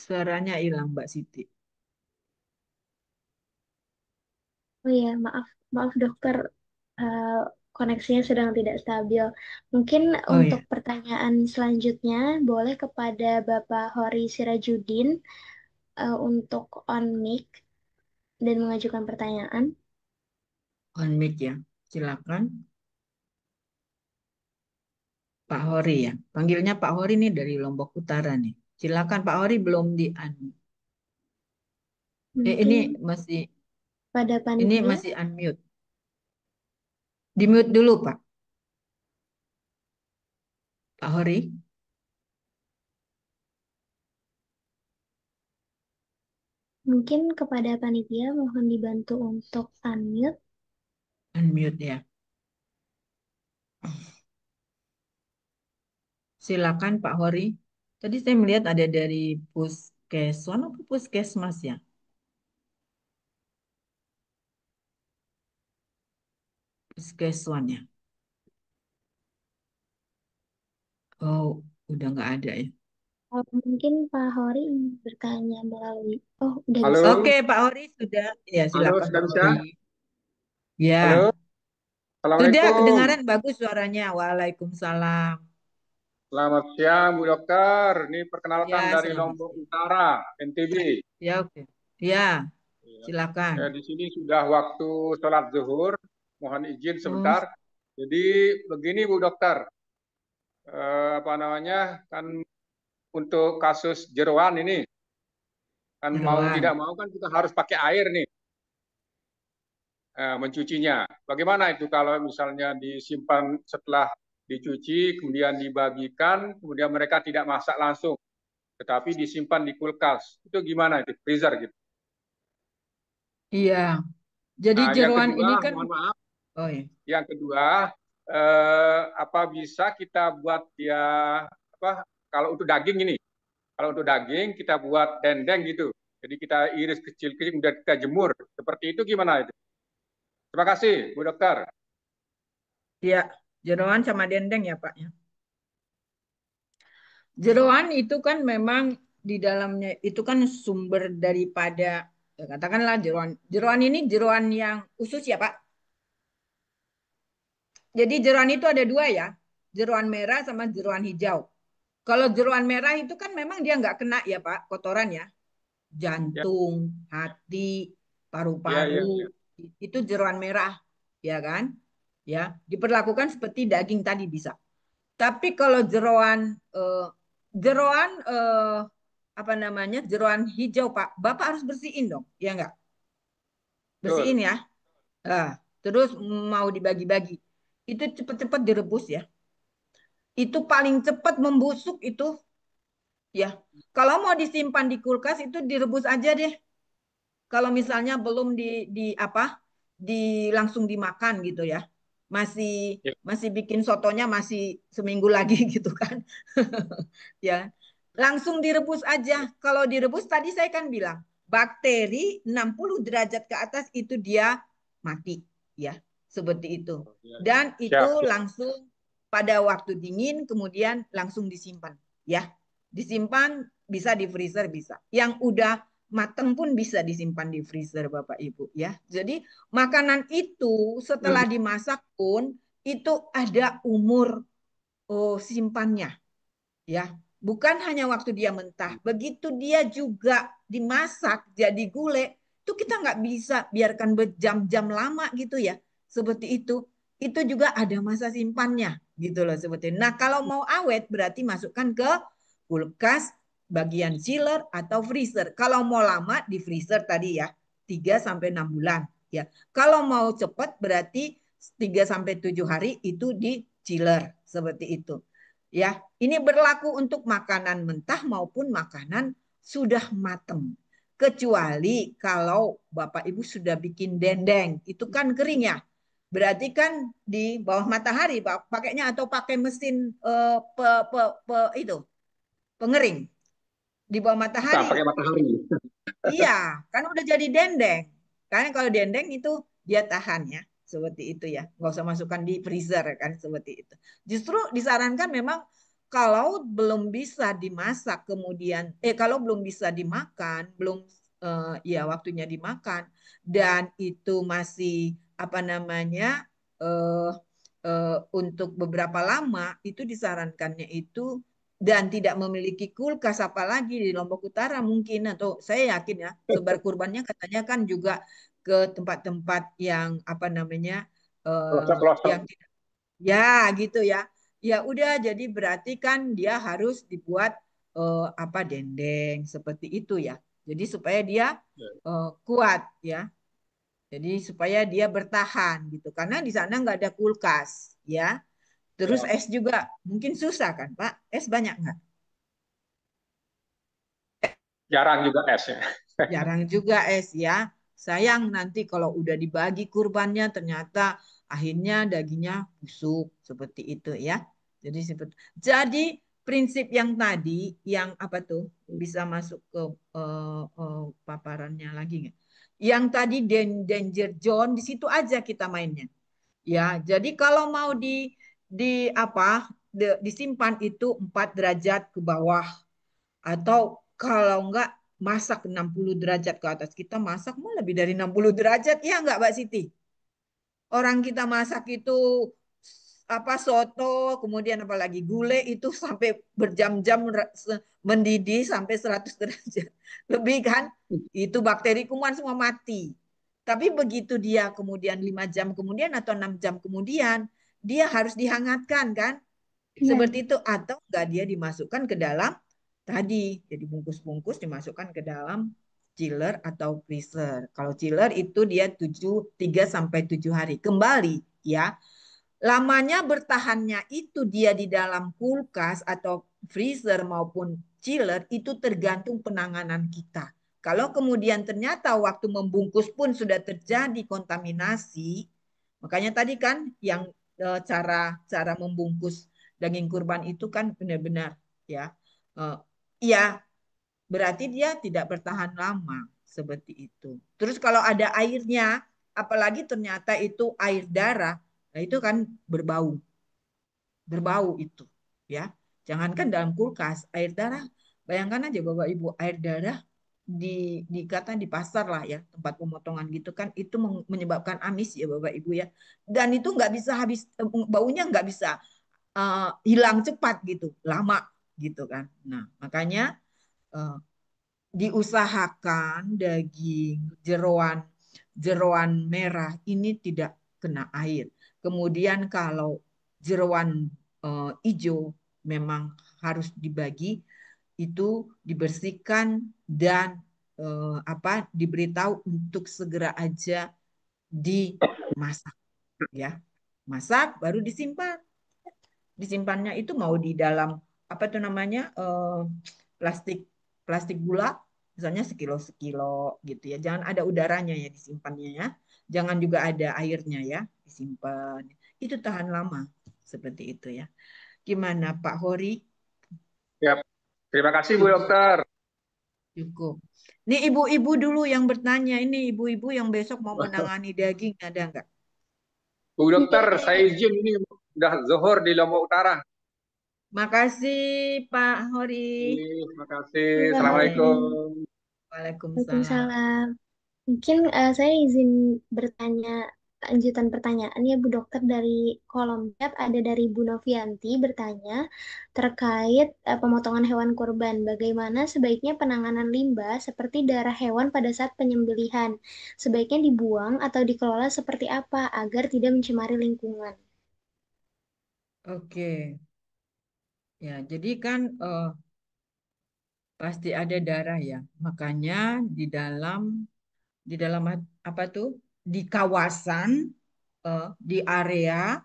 Suaranya hilang, Mbak Siti. Oh iya, maaf, maaf dokter, eh, koneksinya sedang tidak stabil. Mungkin Oh untuk ya, pertanyaan selanjutnya boleh kepada Bapak Hori Sirajudin untuk on mic dan mengajukan pertanyaan. on mic ya. Silakan, Pak Hori ya. Panggilnya Pak Hori nih dari Lombok Utara nih. Silakan Pak Hori belum di ini Mungkin masih pada ini panitia, masih unmute. Di mute dulu Pak. Pak Hori, mungkin kepada panitia mohon dibantu untuk unmute. unmute ya. Silakan Pak Hori. Tadi saya melihat ada dari Puskeswan atau Puskesmas ya. Puskeswan ya. Oh, udah nggak ada ya. Mungkin Pak Hori ingin bertanya melalui, oh udah bisa. Oke, Halo, Pak Hori sudah. Ya, halo, silakan sudah Pak bisa? Hori. Halo, Ya, sudah Assalamualaikum. kedengaran bagus suaranya. Waalaikumsalam. Selamat siang, Bu Dokter. Ini perkenalkan Ya, dari selamat Lombok siang. Utara, NTB. Ya, oke. Ya, Ya. silakan. Di sini sudah waktu sholat zuhur. Mohon izin Oh, sebentar. Jadi begini, Bu Dokter. Apa namanya? Kan untuk kasus jeroan ini, kan mau tidak jeroan. mau kan kita harus pakai air nih, mencucinya. Bagaimana itu kalau misalnya disimpan setelah dicuci, kemudian dibagikan, kemudian mereka tidak masak langsung, tetapi disimpan di kulkas. Itu gimana itu? Freezer gitu. Iya. Jadi Nah, yang jeroan ini kedua, kan, mohon maaf, oh ya. yang kedua, apa bisa kita buat dia apa? Kalau untuk daging ini, kalau untuk daging kita buat dendeng gitu. Jadi kita iris kecil-kecil kemudian kita jemur. Seperti itu gimana itu? Terima kasih, Bu Dokter. Ya, jeroan sama dendeng ya, Pak ya. Jeroan itu kan memang di dalamnya itu kan sumber daripada ya katakanlah jeroan. Jeroan ini jeroan yang usus ya, Pak. Jadi jeroan itu ada dua ya, jeroan merah sama jeroan hijau. Kalau jeroan merah itu kan memang dia nggak kena ya Pak, kotoran ya. Ya, Jantung, hati, ya, ya, paru-paru, ya. itu jeroan merah, ya kan? Ya, diperlakukan seperti daging tadi bisa. Tapi kalau jeroan apa namanya jeroan hijau Pak, Bapak harus bersihin dong, ya nggak? Bersihin Betul. ya. Nah, terus mau dibagi-bagi, itu cepet-cepet direbus ya. Itu paling cepat membusuk itu ya. Kalau mau disimpan di kulkas itu direbus aja deh. Kalau misalnya belum di apa? Di langsung dimakan gitu ya. masih Ya. masih bikin sotonya masih seminggu lagi gitu kan. Ya. Langsung direbus aja. Kalau direbus tadi saya kan bilang, bakteri 60 derajat ke atas itu dia mati, ya. Seperti itu. Dan itu Siap, siap. langsung pada waktu dingin kemudian langsung disimpan, ya. Disimpan bisa di freezer bisa. Yang udah mateng pun bisa disimpan di freezer Bapak Ibu, ya. Jadi makanan itu setelah dimasak pun itu ada umur simpannya, ya. Bukan hanya waktu dia mentah, begitu dia juga dimasak jadi gulai, itu kita nggak bisa biarkan berjam-jam lama gitu ya, seperti itu. Itu juga ada masa simpannya gitu loh seperti. Nah kalau mau awet berarti masukkan ke kulkas bagian chiller atau freezer. Kalau mau lama di freezer tadi ya 3 sampai 6 bulan ya. Kalau mau cepat berarti 3 sampai 7 hari itu di chiller seperti itu. Ya, ini berlaku untuk makanan mentah maupun makanan sudah matang. Kecuali kalau Bapak Ibu sudah bikin dendeng, itu kan kering ya. Berarti kan di bawah matahari pakainya atau pakai mesin itu pengering di bawah Bukan matahari. pakai matahari. Iya, kan udah jadi dendeng. Karena kalau dendeng itu dia tahan ya, seperti itu ya. Nggak usah masukkan di freezer kan, seperti itu. Justru disarankan memang kalau belum bisa dimasak kemudian, kalau belum bisa dimakan, belum ya waktunya dimakan, dan itu masih apa namanya eh, untuk beberapa lama, itu disarankannya itu dan tidak memiliki kulkas apalagi di Lombok Utara mungkin atau saya yakin ya sebar kurbannya katanya kan juga ke tempat-tempat yang apa namanya Pelosok-pelosok. yang ya gitu ya ya udah jadi berarti kan dia harus dibuat apa dendeng seperti itu ya jadi supaya dia kuat ya jadi supaya dia bertahan gitu karena di sana nggak ada kulkas ya terus Ya. es juga mungkin susah kan Pak es banyak nggak. Jarang juga es ya. Jarang juga es ya. Sayang nanti kalau udah dibagi kurbannya ternyata akhirnya dagingnya busuk seperti itu ya. Jadi prinsip yang tadi yang apa tuh bisa masuk ke paparannya lagi nggak? Yang tadi danger zone di situ aja kita mainnya. Ya, jadi kalau mau di apa disimpan itu 4 derajat ke bawah atau kalau enggak masak 60 derajat ke atas. Kita masak mau lebih dari 60 derajat. Iya enggak Mbak Siti? Orang kita masak itu apa soto, kemudian apalagi gulai itu sampai berjam-jam mendidih sampai 100 derajat. Lebih kan? Itu bakteri kuman semua mati. Tapi begitu dia kemudian 5 jam kemudian atau 6 jam kemudian, dia harus dihangatkan kan? Iya. Seperti itu atau enggak dia dimasukkan ke dalam tadi jadi bungkus-bungkus dimasukkan ke dalam chiller atau freezer. Kalau chiller itu dia 3 sampai 7 hari. Kembali ya. Lamanya bertahannya itu dia di dalam kulkas atau freezer maupun chiller itu tergantung penanganan kita. Kalau kemudian ternyata waktu membungkus pun sudah terjadi kontaminasi, makanya tadi kan yang cara cara membungkus daging kurban itu kan benar-benar ya. Iya, berarti dia tidak bertahan lama seperti itu. Terus kalau ada airnya, apalagi ternyata itu air darah, nah itu kan berbau, berbau itu, ya. Jangankan dalam kulkas, air darah, bayangkan aja Bapak Ibu, air darah dikata di pasar lah ya, tempat pemotongan gitu kan, itu menyebabkan amis ya Bapak Ibu ya. Dan itu nggak bisa habis, baunya nggak bisa hilang cepat gitu, lama gitu kan. Nah, makanya uh, diusahakan daging jeroan jeroan merah ini tidak kena air. Kemudian kalau jeroan hijau memang harus dibagi itu dibersihkan dan apa diberitahu untuk segera aja dimasak ya. Masak baru disimpan. Disimpannya itu mau di dalam apa itu namanya plastik plastik gula misalnya sekilo sekilo gitu ya jangan ada udaranya ya disimpannya ya jangan juga ada airnya ya disimpan itu tahan lama. Seperti itu ya. Gimana Pak Hori? Ya, terima kasih Bu Cukup. Dokter. Cukup. Ini ibu-ibu dulu yang bertanya. Ini ibu-ibu yang besok mau menangani daging ada nggak? Bu Iya, Dokter, saya izin ini udah zuhur di Lombok Utara. Makasih Pak Hori. Terima kasih. iya, Oke. Assalamualaikum. Waalaikumsalam. Waalaikumsalam. Mungkin saya izin bertanya lanjutan pertanyaan ya Bu Dokter dari kolom chat ada dari Bu Novianti bertanya terkait pemotongan hewan kurban. Bagaimana sebaiknya penanganan limbah seperti darah hewan pada saat penyembelihan? Sebaiknya dibuang atau dikelola seperti apa agar tidak mencemari lingkungan? Oke. Ya, jadi kan pasti ada darah ya. Makanya di dalam apa tuh? Di kawasan di area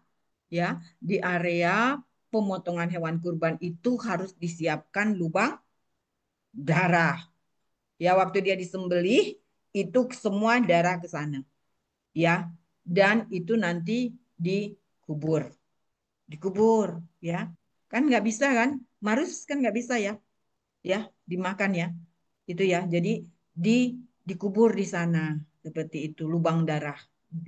ya, di area pemotongan hewan kurban itu harus disiapkan lubang darah. Ya, waktu dia disembelih itu semua darah ke sana ya. Dan itu nanti dikubur. Dikubur ya. Kan nggak bisa kan? Marus kan nggak bisa ya. Ya, dimakan ya. Itu ya. Jadi di dikubur di sana seperti itu, lubang darah,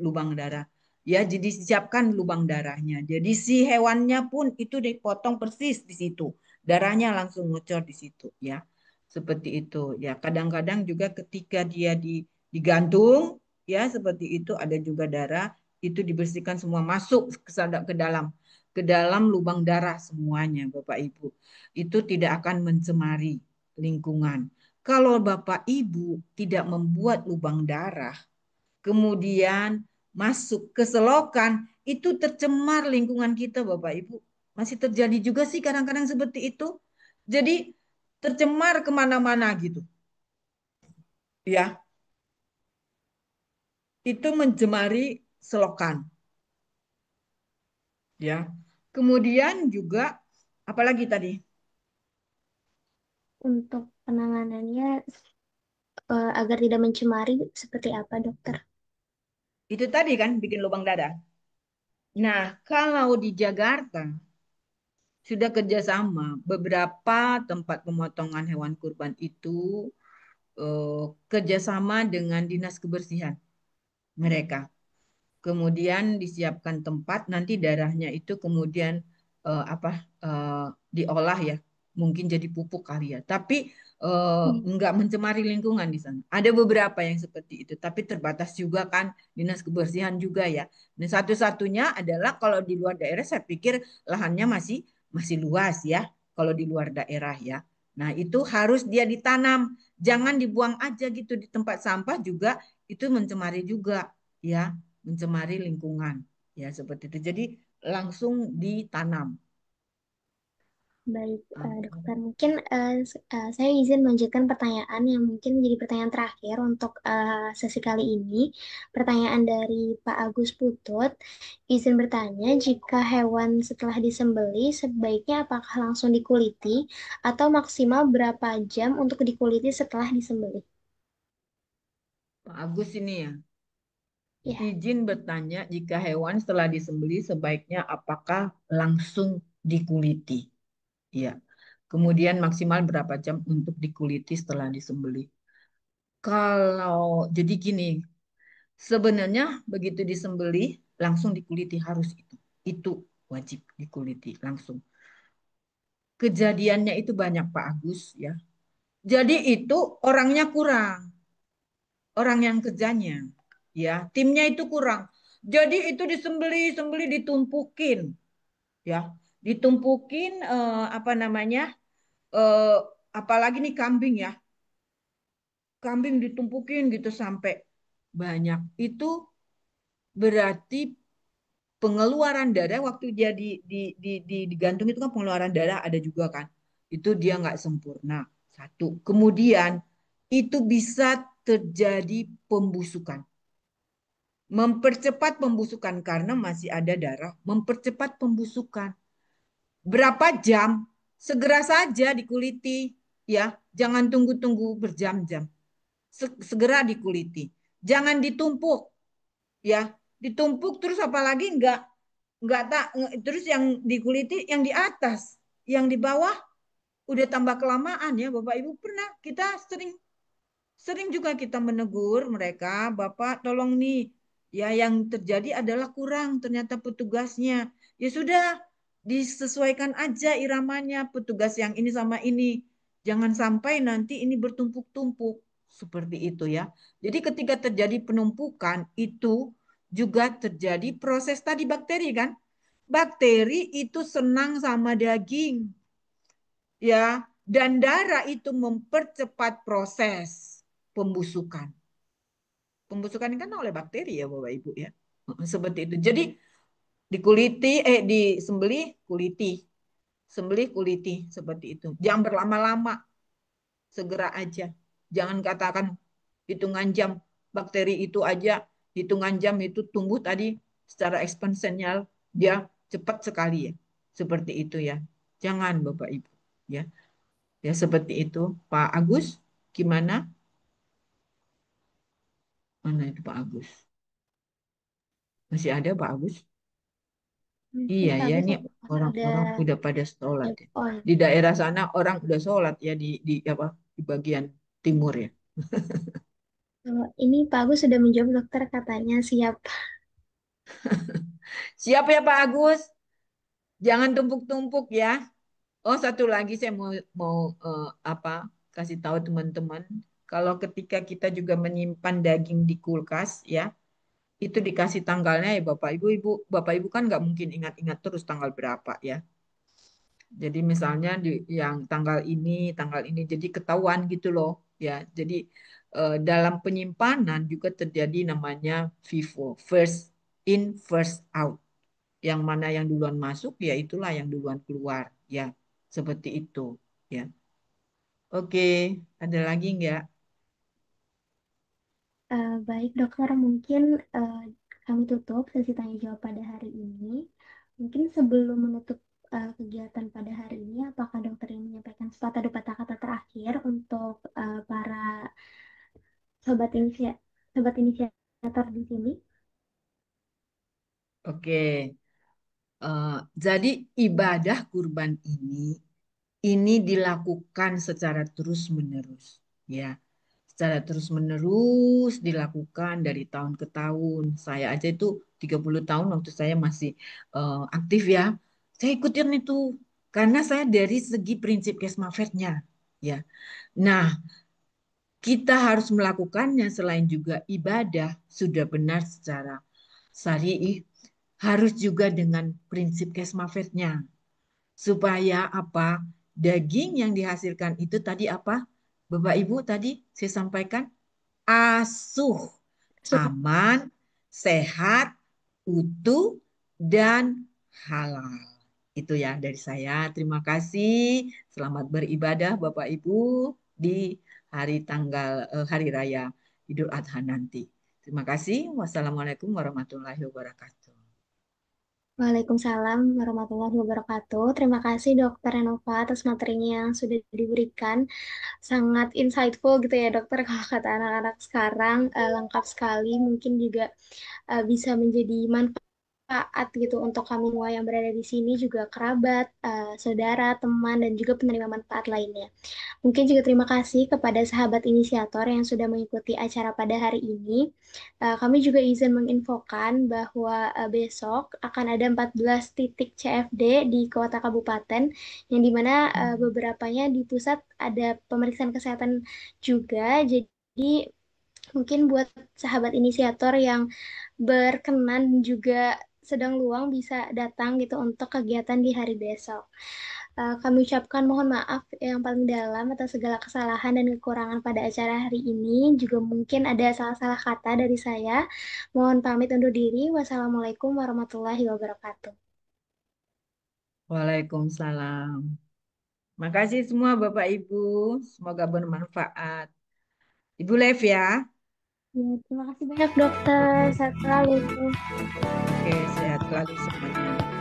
lubang darah. Ya, jadi siapkan lubang darahnya. Jadi si hewannya pun itu dipotong persis di situ. Darahnya langsung ngocor di situ ya. Seperti itu ya. Kadang-kadang juga ketika dia digantung ya seperti itu ada juga darah itu dibersihkan semua masuk ke dalam lubang darah semuanya Bapak Ibu. Itu tidak akan mencemari lingkungan. Kalau Bapak Ibu tidak membuat lubang darah, kemudian masuk ke selokan, itu tercemar lingkungan kita Bapak Ibu. Masih terjadi juga sih kadang-kadang seperti itu. Jadi tercemar kemana-mana gitu. Ya, itu mencemari selokan. Ya, kemudian juga apalagi tadi? Untuk penanganannya agar tidak mencemari seperti apa, Dokter? Itu tadi kan bikin lubang dada. Nah, kalau di Jakarta sudah kerjasama beberapa tempat pemotongan hewan kurban itu kerjasama dengan dinas kebersihan mereka. Kemudian disiapkan tempat, nanti darahnya itu kemudian apa diolah ya, mungkin jadi pupuk kali ya. Tapi Hmm. enggak mencemari lingkungan di sana. Ada beberapa yang seperti itu, tapi terbatas juga kan dinas kebersihan juga ya. Dan satu-satunya adalah kalau di luar daerah, saya pikir lahannya masih masih luas ya. Kalau di luar daerah ya. Nah itu harus dia ditanam, jangan dibuang aja gitu di tempat sampah juga itu mencemari juga ya mencemari lingkungan ya seperti itu. Jadi langsung ditanam. Baik, Dokter. Mungkin saya izin melanjutkan pertanyaan yang mungkin menjadi pertanyaan terakhir untuk sesi kali ini. Pertanyaan dari Pak Agus Putut. Izin bertanya, jika hewan setelah disembelih, sebaiknya apakah langsung dikuliti atau maksimal berapa jam untuk dikuliti setelah disembelih? Pak Agus ini ya, Ya, izin bertanya jika hewan setelah disembelih sebaiknya apakah langsung dikuliti? Ya. Kemudian maksimal berapa jam untuk dikuliti setelah disembelih? Kalau jadi gini, sebenarnya begitu disembelih langsung dikuliti harus itu. Itu wajib dikuliti langsung. Kejadiannya itu banyak Pak Agus ya. Jadi itu orangnya kurang, orang yang kerjanya, ya timnya itu kurang. Jadi itu disembeli, sembeli ditumpukin, ya ditumpukin apa namanya, eh, apalagi nih kambing ya, kambing ditumpukin gitu sampai banyak. Itu berarti pengeluaran darah waktu dia digantung itu kan pengeluaran darah ada juga kan. Itu dia nggak sempurna. Satu. Kemudian itu bisa terjadi pembusukan. Mempercepat pembusukan karena masih ada darah. Mempercepat pembusukan. Berapa jam? Segera saja dikuliti. Ya, jangan tunggu-tunggu berjam-jam. Segera dikuliti. Jangan ditumpuk. Ya, ditumpuk terus apalagi enggak nggak tak terus yang dikuliti yang di atas, yang di bawah udah tambah kelamaan ya Bapak Ibu. Pernah kita sering sering juga kita menegur mereka, Bapak tolong nih, ya yang terjadi adalah kurang ternyata petugasnya. Ya sudah, disesuaikan aja iramanya petugas yang ini sama ini. Jangan sampai nanti ini bertumpuk-tumpuk. Seperti itu ya. Jadi ketika terjadi penumpukan itu juga terjadi proses tadi bakteri kan. Bakteri itu senang sama daging ya, dan darah itu mempercepat proses pembusukan. Pembusukan ini kan oleh bakteri ya Bapak Ibu ya. Seperti itu. Jadi dikuliti, disembelih kuliti, sembelih kuliti seperti itu. Jangan berlama-lama, segera aja. Jangan katakan hitungan jam, bakteri itu aja hitungan jam itu tumbuh tadi secara eksponensial, dia cepat sekali ya. Seperti itu ya. Jangan Bapak Ibu ya. Ya seperti itu. Pak Agus, gimana? Mana itu Pak Agus? Masih ada Pak Agus? Mungkin Iya Pak ya, Agus ini apakah udah orang-orang udah pada sholat ya. oh, Di daerah sana orang udah sholat ya di apa di bagian timur ya. ini Pak Agus sudah menjawab dokter katanya siap. Siap ya Pak Agus? Jangan tumpuk-tumpuk ya. Oh satu lagi saya mau mau apa kasih tahu teman-teman. Kalau ketika kita juga menyimpan daging di kulkas ya, itu dikasih tanggalnya ya Bapak Ibu, Bapak Ibu kan nggak mungkin ingat-ingat terus tanggal berapa ya. Jadi misalnya di yang tanggal ini, jadi ketahuan gitu loh ya. Jadi dalam penyimpanan juga terjadi namanya FIFO, first in first out. Yang mana yang duluan masuk ya itulah yang duluan keluar ya. Seperti itu ya. Oke, ada lagi nggak? Baik dokter, mungkin eh, kami tutup sesi tanya jawab pada hari ini. Mungkin sebelum menutup kegiatan pada hari ini, apakah dokter ingin menyampaikan sepatah dua patah kata terakhir untuk para sobat sobat inisiator di sini? Oke, eh, jadi ibadah kurban ini dilakukan secara terus-menerus ya. Secara terus-menerus dilakukan dari tahun ke tahun. Saya aja itu 30 tahun waktu saya masih aktif ya. Saya ikutin itu karena saya dari segi prinsip Kesmafetnya ya. Nah, kita harus melakukannya selain juga ibadah sudah benar secara syari'i, harus juga dengan prinsip Kesmafetnya supaya apa? Daging yang dihasilkan itu tadi apa? Bapak Ibu tadi saya sampaikan asuh, aman, sehat, utuh, dan halal. Itu ya dari saya. Terima kasih. Selamat beribadah Bapak Ibu di hari raya Idul Adha nanti. Terima kasih. Wassalamualaikum warahmatullahi wabarakatuh. Waalaikumsalam warahmatullahi wabarakatuh. Terima kasih Dokter Renova atas materinya yang sudah diberikan. Sangat insightful gitu ya dokter kalau kata anak-anak sekarang lengkap sekali. Mungkin juga bisa menjadi manfaat gitu untuk kami semua yang berada di sini juga kerabat, saudara, teman, dan juga penerima manfaat lainnya. Mungkin juga terima kasih kepada sahabat inisiator yang sudah mengikuti acara pada hari ini. Kami juga izin menginfokan bahwa besok akan ada 14 titik CFD di kota kabupaten, yang dimana beberapanya di pusat ada pemeriksaan kesehatan juga. Jadi mungkin buat sahabat inisiator yang berkenan juga sedang luang bisa datang gitu untuk kegiatan di hari besok. Kami ucapkan mohon maaf yang paling dalam atas segala kesalahan dan kekurangan pada acara hari ini. Juga mungkin ada salah-salah kata dari saya. Mohon pamit undur diri. Wassalamualaikum warahmatullahi wabarakatuh. Waalaikumsalam. Makasih semua Bapak Ibu. Semoga bermanfaat. Ibu Lev ya. Ya, terima kasih banyak dokter. Sehat selalu. Oke, sehat selalu semuanya.